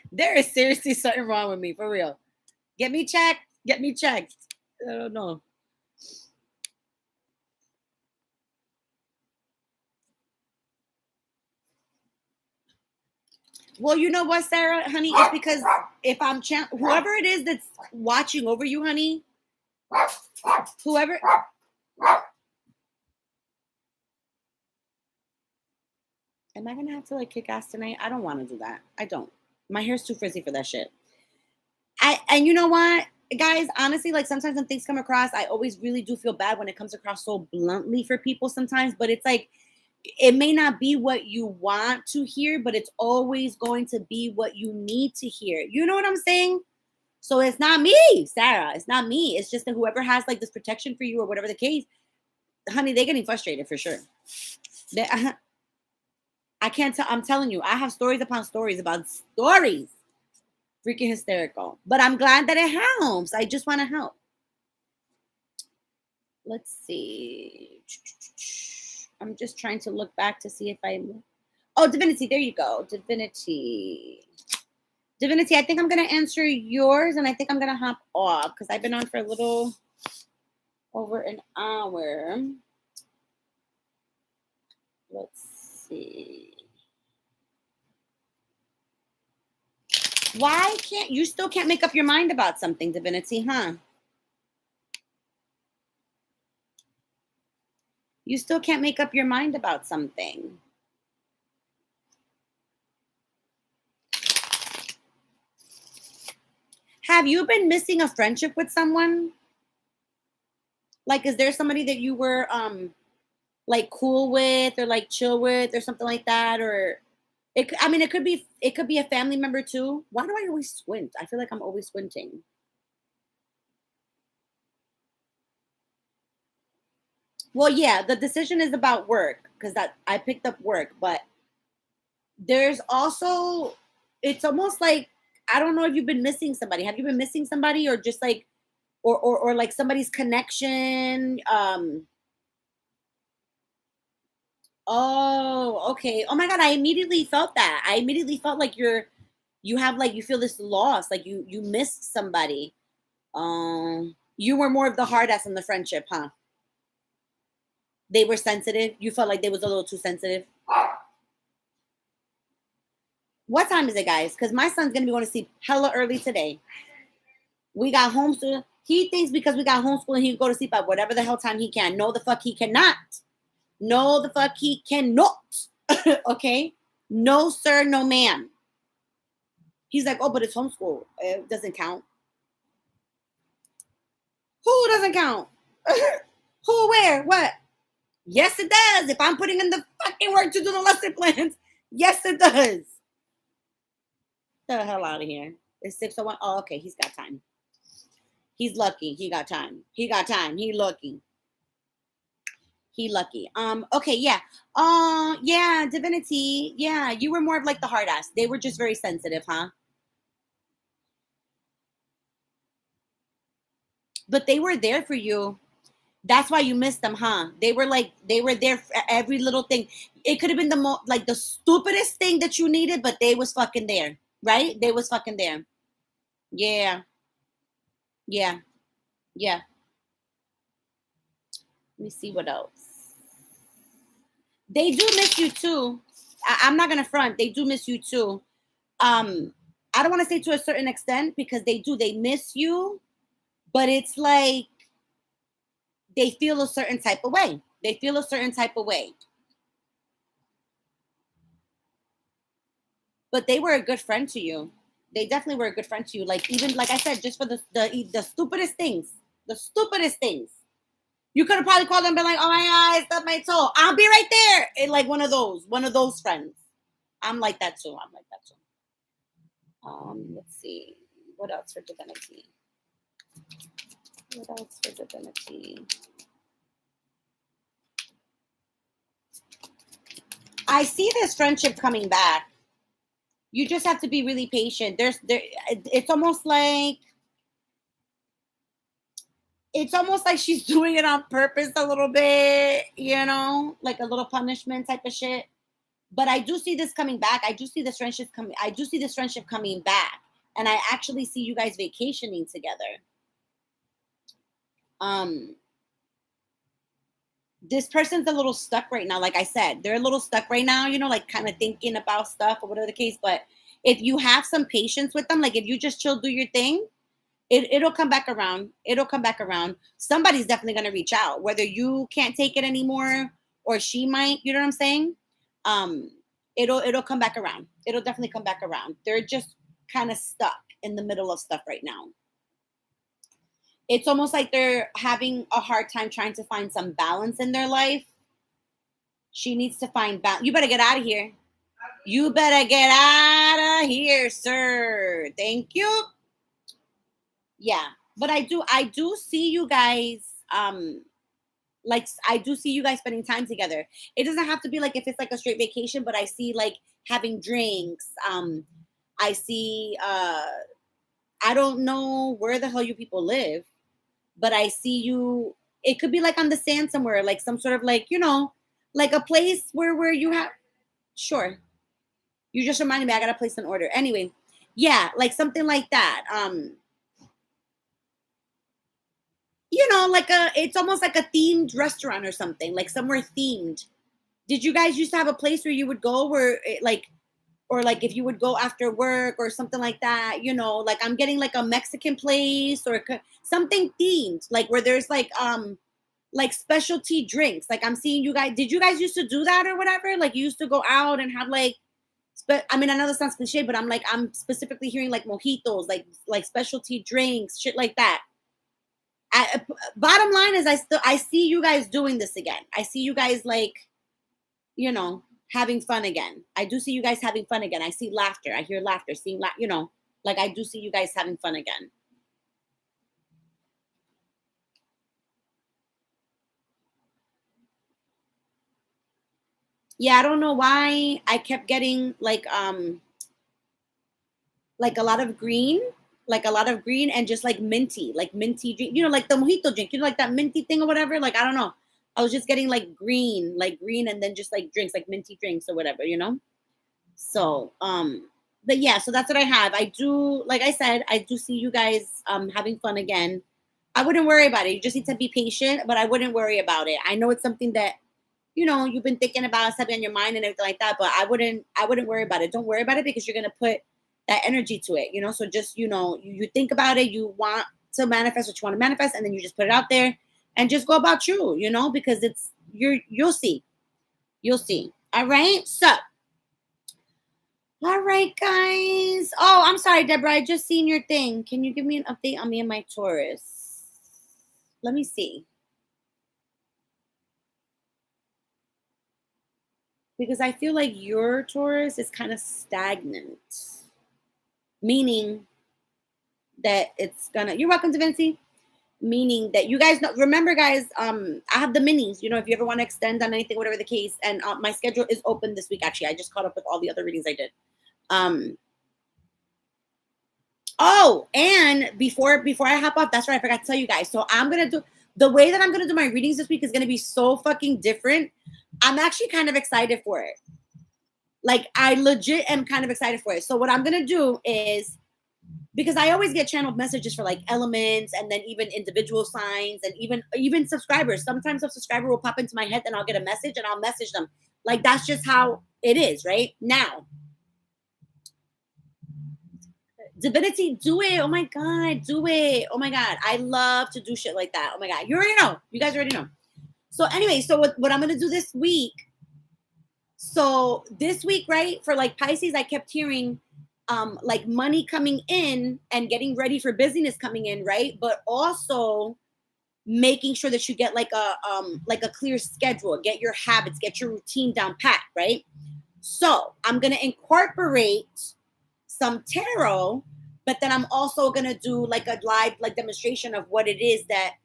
There is seriously something wrong with me, for real. Get me checked. Get me checked. I don't know. Well, you know what, Sarah, honey? It's because if I'm whoever it is that's watching over you, honey, whoever. Am I gonna have to like kick ass tonight? I don't want to do that. I don't. My hair's too frizzy for that shit. And you know what, guys? Honestly, like sometimes when things come across, I always really do feel bad when it comes across so bluntly for people sometimes. But it's like it may not be what you want to hear, but it's always going to be what you need to hear. You know what I'm saying? So it's not me, Sarah. It's not me. It's just that whoever has like this protection for you or whatever the case, honey, they're getting frustrated for sure. I can't tell. I'm telling you, I have stories upon stories about stories. Freaking hysterical. But I'm glad that it helps. I just want to help. Let's see. I'm just trying to look back to see if I. Oh, Divinity. There you go. Divinity. Divinity, I think I'm going to answer yours and I think I'm going to hop off because I've been on for a little over an hour. Let's see. Why can't you still can't make up your mind about something, Divinity, huh? You still can't make up your mind about something. Have you been missing a friendship with someone? Like, is there somebody that you were like cool with or like chill with or something like that? Or I mean, it could be a family member too. Why do I always squint? I feel like I'm always squinting. Well, yeah, the decision is about work because that I picked up work, but there's also it's almost like I don't know if you've been missing somebody. Have you been missing somebody or just like or like somebody's connection? Oh, okay. Oh my God, I immediately felt that. I immediately felt like you have like you feel this loss, like you missed somebody. You were more of the hard ass in the friendship, huh? They were sensitive. You felt like they was a little too sensitive. What time is it, guys? Because my son's gonna be going to sleep hella early today. We got homeschool. He thinks because we got homeschool, he can go to sleep at whatever the hell time he can. No, the fuck he cannot. No, the fuck he cannot. Okay? No, sir, no, ma'am. He's like, oh, but it's homeschool. It doesn't count. Who doesn't count? Who, where, what? Yes, it does. If I'm putting in the fucking work to do the lesson plans, yes, it does. Get the hell out of here. It's 6:01. Oh, okay. He's got time. He's lucky. He got time. He got time. He lucky. He lucky. Okay, yeah. Yeah, Divinity. Yeah, you were more of like the hard ass. They were just very sensitive, huh? But they were there for you. That's why you missed them, huh? They were there for every little thing. It could have been like the stupidest thing that you needed, but they was fucking there, right? They was fucking there. Yeah, yeah, yeah. Let me see what else. They do miss you too. I'm not gonna front. They do miss you too. Um, I don't want to say to a certain extent because they do. They miss you, but it's like they feel a certain type of way. They feel a certain type of way. But they were a good friend to you. They definitely were a good friend to you. Like even like I said, just for the stupidest things, the stupidest things. You could have probably called them and been like, oh my God, I stubbed my toe. I'll be right there. And like one of those friends. I'm like that too. I'm like that too. Let's see. What else for divinity? What else for divinity? I see this friendship coming back. You just have to be really patient. It's almost like she's doing it on purpose a little bit, like a little punishment type of shit. But I do see this coming back. I do see this friendship coming back. And I actually see you guys vacationing together. This person's a little stuck right now. Like I said, they're a little stuck right now, like kind of thinking about stuff or whatever the case. But if you have some patience with them, like if you just chill, do your thing, it'll come back around. It'll come back around. Somebody's definitely going to reach out, whether you can't take it anymore or she might, you know what I'm saying? It'll come back around. It'll definitely come back around. They're just kind of stuck in the middle of stuff right now. It's almost like they're having a hard time trying to find some balance in their life. She needs to find balance. You better get out of here. You better get out of here, sir. Thank you. Yeah. But I do see you guys, like I do see you guys spending time together. It doesn't have to be like if it's like a straight vacation, but I see like having drinks. I see I don't know where the hell you people live, but I see you. It could be like on the sand somewhere, like some sort of like, like a place where you have. Sure. You just reminded me I gotta place an order. Anyway, yeah, like something like that. Like it's almost like a themed restaurant or something, like somewhere themed. Did you guys used to have a place where you would go where or like if you would go after work or something like that, like I'm getting like a Mexican place or something themed, like where there's like specialty drinks. Like I'm seeing you guys. Did you guys used to do that or whatever? Like you used to go out and have like, I mean, I know this sounds cliche, but I'm specifically hearing like mojitos, like specialty drinks, shit like that. Bottom line is I see you guys doing this again. I see you guys like, having fun again. I do see you guys having fun again. I see laughter. I hear laughter, seeing like I do see you guys having fun again. Yeah, I don't know why I kept getting like a lot of green, and just like minty drink, like the mojito drink, like that minty thing or whatever. Like I don't know. I was just getting like green, and then just like drinks, like minty drinks or whatever. So, but yeah, so that's what I have. I do, like I said, I do see you guys having fun again. I wouldn't worry about it. You just need to be patient, but I wouldn't worry about it. I know it's something that you've been thinking about, something on your mind and everything like that, but I wouldn't worry about it. Don't worry about it because you're gonna put that energy to it. So just you think about it, you want to manifest what you want to manifest, and then you just put it out there and just go about because you'll see. You'll see. All right. So all right, guys. Oh, I'm sorry, Deborah. I just seen your thing. Can you give me an update on me and my Taurus? Let me see. Because I feel like your Taurus is kind of stagnant, meaning that it's gonna. You're welcome to Vinci. Meaning that you guys know. Remember, guys. I have the minis. If you ever want to extend on anything, whatever the case, and my schedule is open this week. Actually, I just caught up with all the other readings I did. Oh, and before I hop off, that's right. I forgot to tell you guys. So I'm gonna do the way that I'm gonna do my readings this week is gonna be so fucking different. I'm actually kind of excited for it. Like I legit am kind of excited for it. So what I'm gonna do is, because I always get channeled messages for like elements and then even individual signs and even subscribers. Sometimes a subscriber will pop into my head and I'll get a message and I'll message them. Like that's just how it is, right? Now, divinity, do it. Oh my God, do it. Oh my God. I love to do shit like that. Oh my God. You already know. You guys already know. So anyway, so what I'm going to do this week. So this week, right, for like Pisces, I kept hearing like money coming in and getting ready for busyness coming in, right? But also making sure that you get like a clear schedule, get your habits, get your routine down pat, right? So I'm gonna incorporate some tarot, but then I'm also gonna do like a live like demonstration of what it is that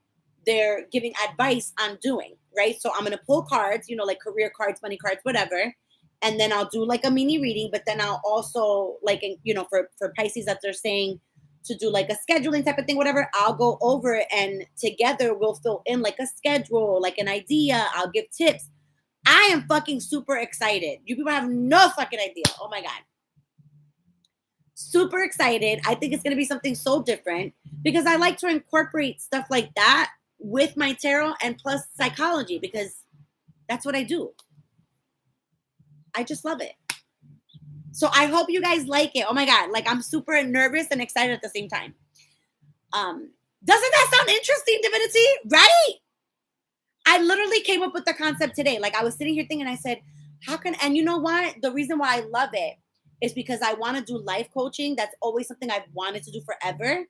they're giving advice on doing, right? So I'm gonna pull cards, like career cards, money cards, whatever, and then I'll do like a mini reading. But then I'll also like for Pisces that they're saying to do like a scheduling type of thing, whatever. I'll go over it and together we'll fill in like a schedule, like an idea. I'll give tips. I am fucking super excited. You people have no fucking idea. Oh my God. Super excited. I think it's going to be something so different because I like to incorporate stuff like that with my tarot and plus psychology because that's what I do. I just love it. So I hope you guys like it. Oh my God. Like I'm super nervous and excited at the same time. Doesn't that sound interesting, Divinity? Right? I literally came up with the concept today. Like I was sitting here thinking, I said, and you know what? The reason why I love it is because I want to do life coaching. That's always something I've wanted to do forever.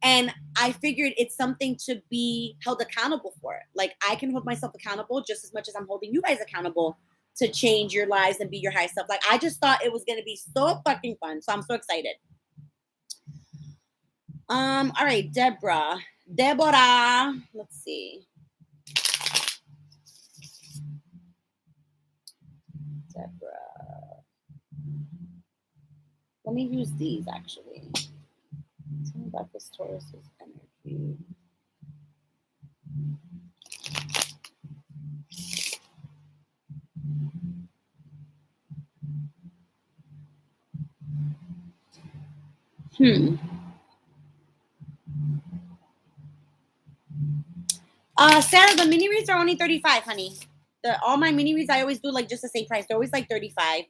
And I figured it's something to be held accountable for. Like I can hold myself accountable just as much as I'm holding you guys accountable to change your lives and be your highest self. Like I just thought it was going to be so fucking fun. So I'm so excited. All right, Deborah, let's see. Deborah. Let me use these actually. Tell me about this Taurus's energy. Sarah, the mini reads are only 35, honey. All my mini reads I always do like just the same price. They're always like 35.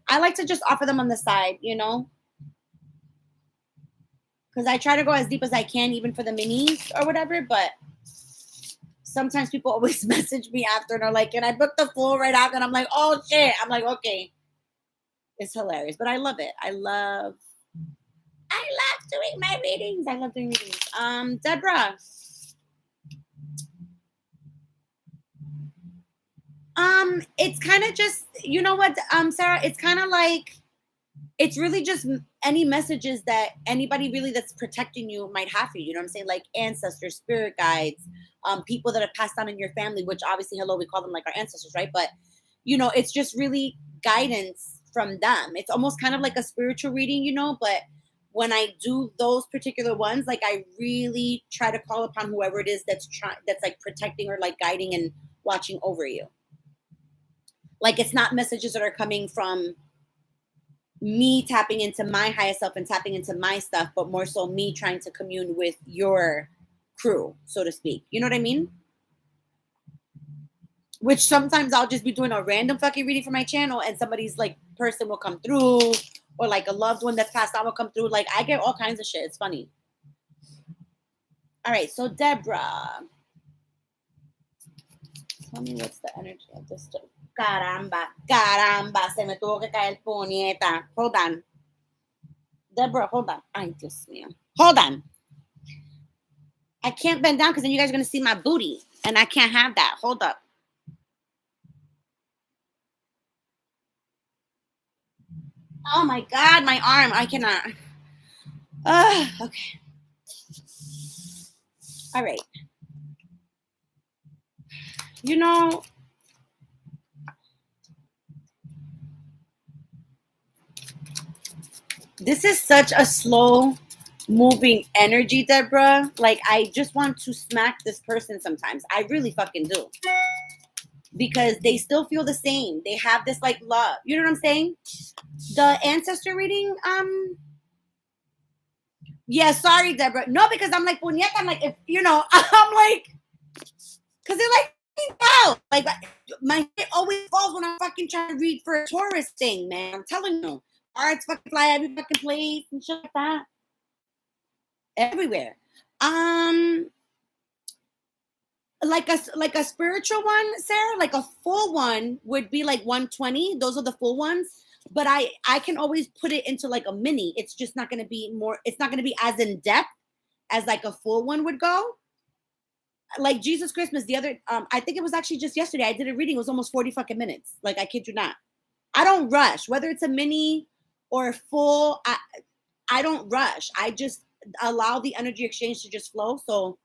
I like to just offer them on the side, because I try to go as deep as I can, even for the minis or whatever. But sometimes people always message me after and are like, "Can I book the full right after?" And I'm like, "Oh shit!" I'm like, "Okay." It's hilarious, but I love it. I love doing my readings. I love doing readings. Deborah. It's kind of just, you know what, Sarah, it's kind of like, it's really just any messages that anybody really that's protecting you might have for you. You know what I'm saying? Like ancestors, spirit guides, people that have passed on in your family, which obviously, hello, we call them like our ancestors, right? But, it's just really guidance from them. It's almost kind of like a spiritual reading, but when I do those particular ones, like I really try to call upon whoever it is that's like protecting or like guiding and watching over you. Like it's not messages that are coming from me tapping into my highest self and tapping into my stuff, but more so me trying to commune with your crew, so to speak. You know what I mean? Which sometimes I'll just be doing a random fucking reading for my channel and somebody's like person will come through, or like a loved one that's passed on will come through. Like I get all kinds of shit. It's funny. All right, so Deborah, tell me what's the energy of this story. Caramba, se me tuvo que caer puñeta. Hold on. Deborah, hold on. Ay, Dios mío. Hold on. I can't bend down because then you guys are going to see my booty. And I can't have that. Hold up. Oh my God, my arm. I cannot. Okay. All right. This is such a slow moving energy, Deborah. Like, I just want to smack this person sometimes. I really fucking do. Because they still feel the same. They have this, like, love. You know what I'm saying? The ancestor reading, yeah, sorry, Deborah. No, because I'm like, puñeta, I'm like, if, I'm like, because they're like, wow. Like, my shit always falls when I'm fucking trying to read for a tourist thing, man. I'm telling you. Arts fucking fly every fucking place and shit like that. Everywhere. Like a spiritual one, Sarah, like a full one would be like 120. Those are the full ones. But I can always put it into like a mini. It's just not going to be it's not going to be as in depth as like a full one would go. like Jesus Christmas, the other, I think it was actually just yesterday. I did a reading. It was almost 40 fucking minutes. Like, I kid you not. I don't rush, whether it's a mini or a full. I don't rush. I just allow the energy exchange to just flow. So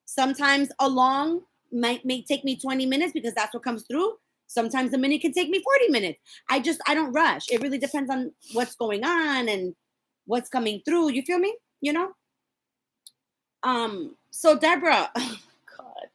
sometimes a long may take me 20 minutes because that's what comes through. Sometimes a minute can take me 40 minutes. I don't rush. It really depends on what's going on and what's coming through. You feel me? You know? So Deborah, oh God,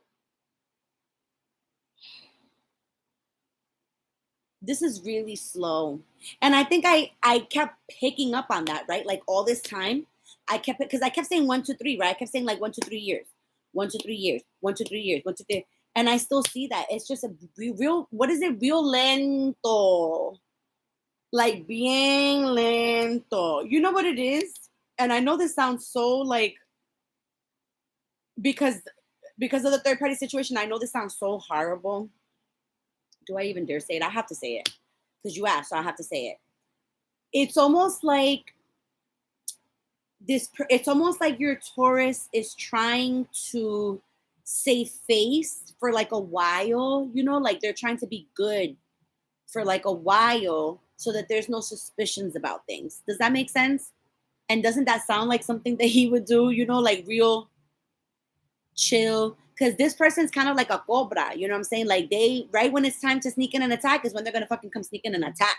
this is really slow. And I think I kept picking up on that, right? Like all this time, I kept it because I kept saying 1, 2, 3, right? I kept saying like 1, 2, 3 years, 1, 2, 3 years, 1, 2, 3 years, 1, 2, 3. And I still see that. It's just a real, what is it? Real lento. Like bien lento. You know what it is? And I know this sounds so like because because of the third party situation, I know this sounds so horrible. Do I even dare say it? I have to say it because you asked, so I have to say it. It's almost like it's almost like your Taurus is trying to save face for like a while, you know, like they're trying to be good for like a while so that there's no suspicions about things. Does that make sense? And doesn't that sound like something that he would do, you know, like real chill? Because this person's kind of like a cobra, you know what I'm saying? Like they, right when it's time to sneak in and attack is when they're gonna fucking come sneak in and attack.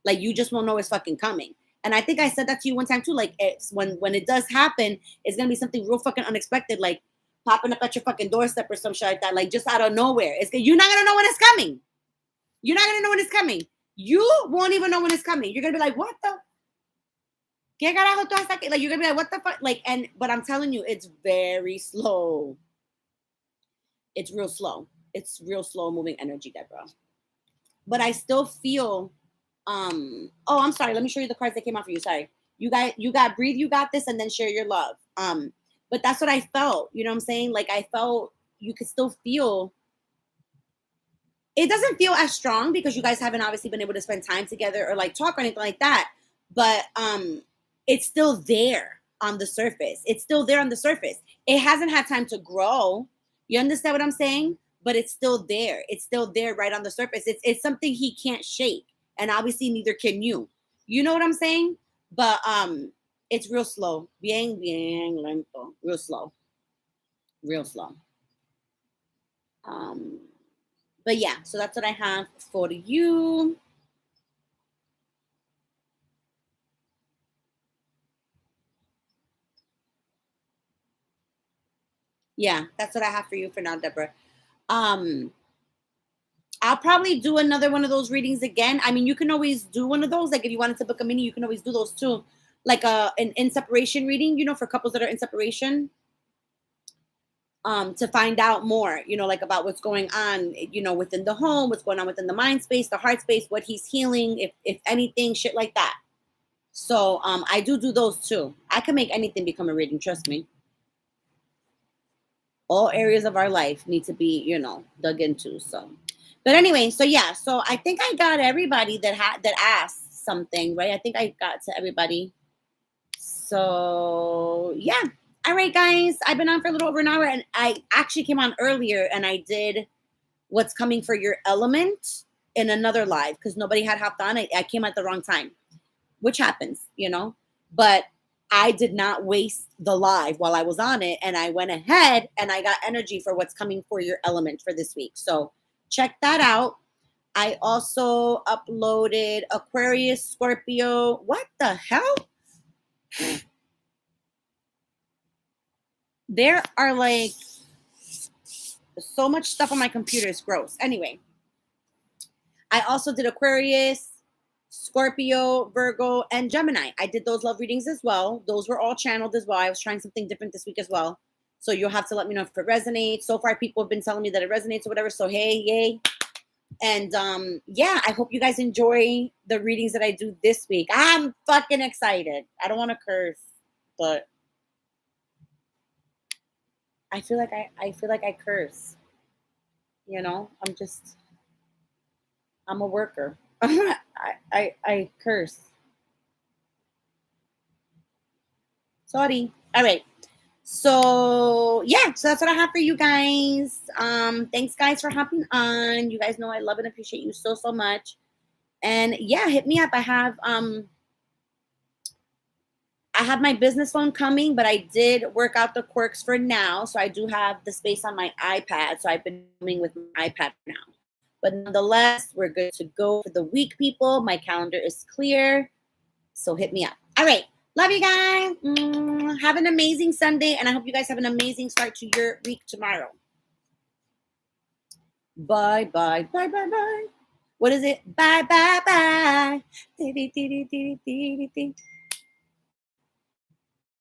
Like you just won't know it's fucking coming. And I think I said that to you one time too. Like it's when it does happen, it's gonna be something real fucking unexpected, like popping up at your fucking doorstep or some shit like that, like just out of nowhere. You're not gonna know when it's coming. You're not gonna know when it's coming. You won't even know when it's coming. You're gonna be like, what the? ¿Qué carajo tú hasta aquí? Like you're gonna be like, what the fuck? Like, but I'm telling you, it's very slow. It's real slow. It's real slow moving energy, Deborah. But I still feel oh, I'm sorry, let me show you the cards that came out for you. Sorry. You got breathe, you got this, and then share your love. But that's what I felt. You know what I'm saying? Like I felt you could still feel it doesn't feel as strong because you guys haven't obviously been able to spend time together or like talk or anything like that. But it's still there on the surface. It's still there on the surface. It hasn't had time to grow. You understand what I'm saying? But it's still there. It's still there right on the surface. It's something he can't shake. And obviously neither can you. You know what I'm saying? But it's real slow. Bien lento. Real slow. Real slow. Um but yeah, so that's what I have for you. Yeah, that's what I have for you for now, Deborah. Um, I'll probably do another one of those readings again. I mean, you can always do one of those. Like if you wanted to book a mini, you can always do those too. Like an in separation reading, you know, for couples that are in separation. To find out more, you know, like about what's going on, you know, within the home, what's going on within the mind space, the heart space, what he's healing, if anything, shit like that. So I do those too. I can make anything become a reading, trust me. All areas of our life need to be, you know, dug into. So, but anyway, so yeah, so I think I got everybody that asked something, right? I think I got to everybody. So yeah. All right, guys. I've been on for a little over an hour, and I actually came on earlier, and I did what's coming for your element in another live because nobody had hopped on. I came at the wrong time, which happens, you know. But I did not waste the live while I was on it, and I went ahead and I got energy for what's coming for your element for this week. So check that out. I also uploaded Aquarius, Scorpio. What the hell? There are like so much stuff on my computer. It's gross. Anyway, I also did Aquarius, Scorpio, Virgo, and Gemini. I did those love readings as well. Those were all channeled as well. I was trying something different this week as well. So you'll have to let me know if it resonates. So far, people have been telling me that it resonates or whatever. So hey, yay. And yeah, I hope you guys enjoy the readings that I do this week. I'm fucking excited. I don't want to curse, but I feel like I curse. You know, I'm a worker. I curse. Sorry. All right. So yeah, so that's what I have for you guys. Thanks guys for hopping on. You guys know I love and appreciate you so much. And yeah, hit me up. I have my business phone coming, but I did work out the quirks for now. So I do have the space on my iPad. So I've been filming with my iPad now. But nonetheless, we're good to go for the week, people. My calendar is clear. So hit me up. All right. Love you guys. Have an amazing Sunday. And I hope you guys have an amazing start to your week tomorrow. Bye, bye, bye, bye, bye. What is it? Bye, bye, bye.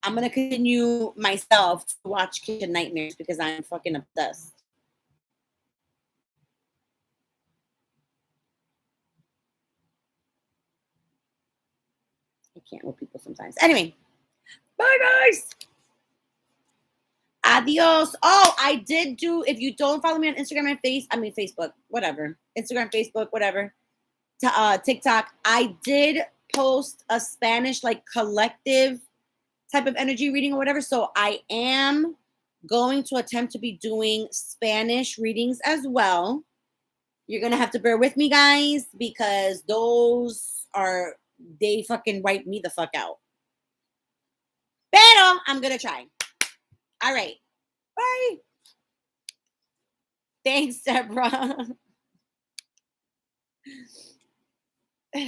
I'm going to continue myself to watch Kitchen Nightmares because I'm fucking obsessed. I can't with people sometimes. Anyway, bye, guys. Adios. Oh, I did do, if you don't follow me on Instagram and Facebook, whatever. Instagram, Facebook, whatever. TikTok. I did post a Spanish like collective type of energy reading or whatever. So I am going to attempt to be doing Spanish readings as well. You're going to have to bear with me, guys, because they fucking wipe me the fuck out. Pero I'm going to try. All right. Bye. Thanks, Deborah.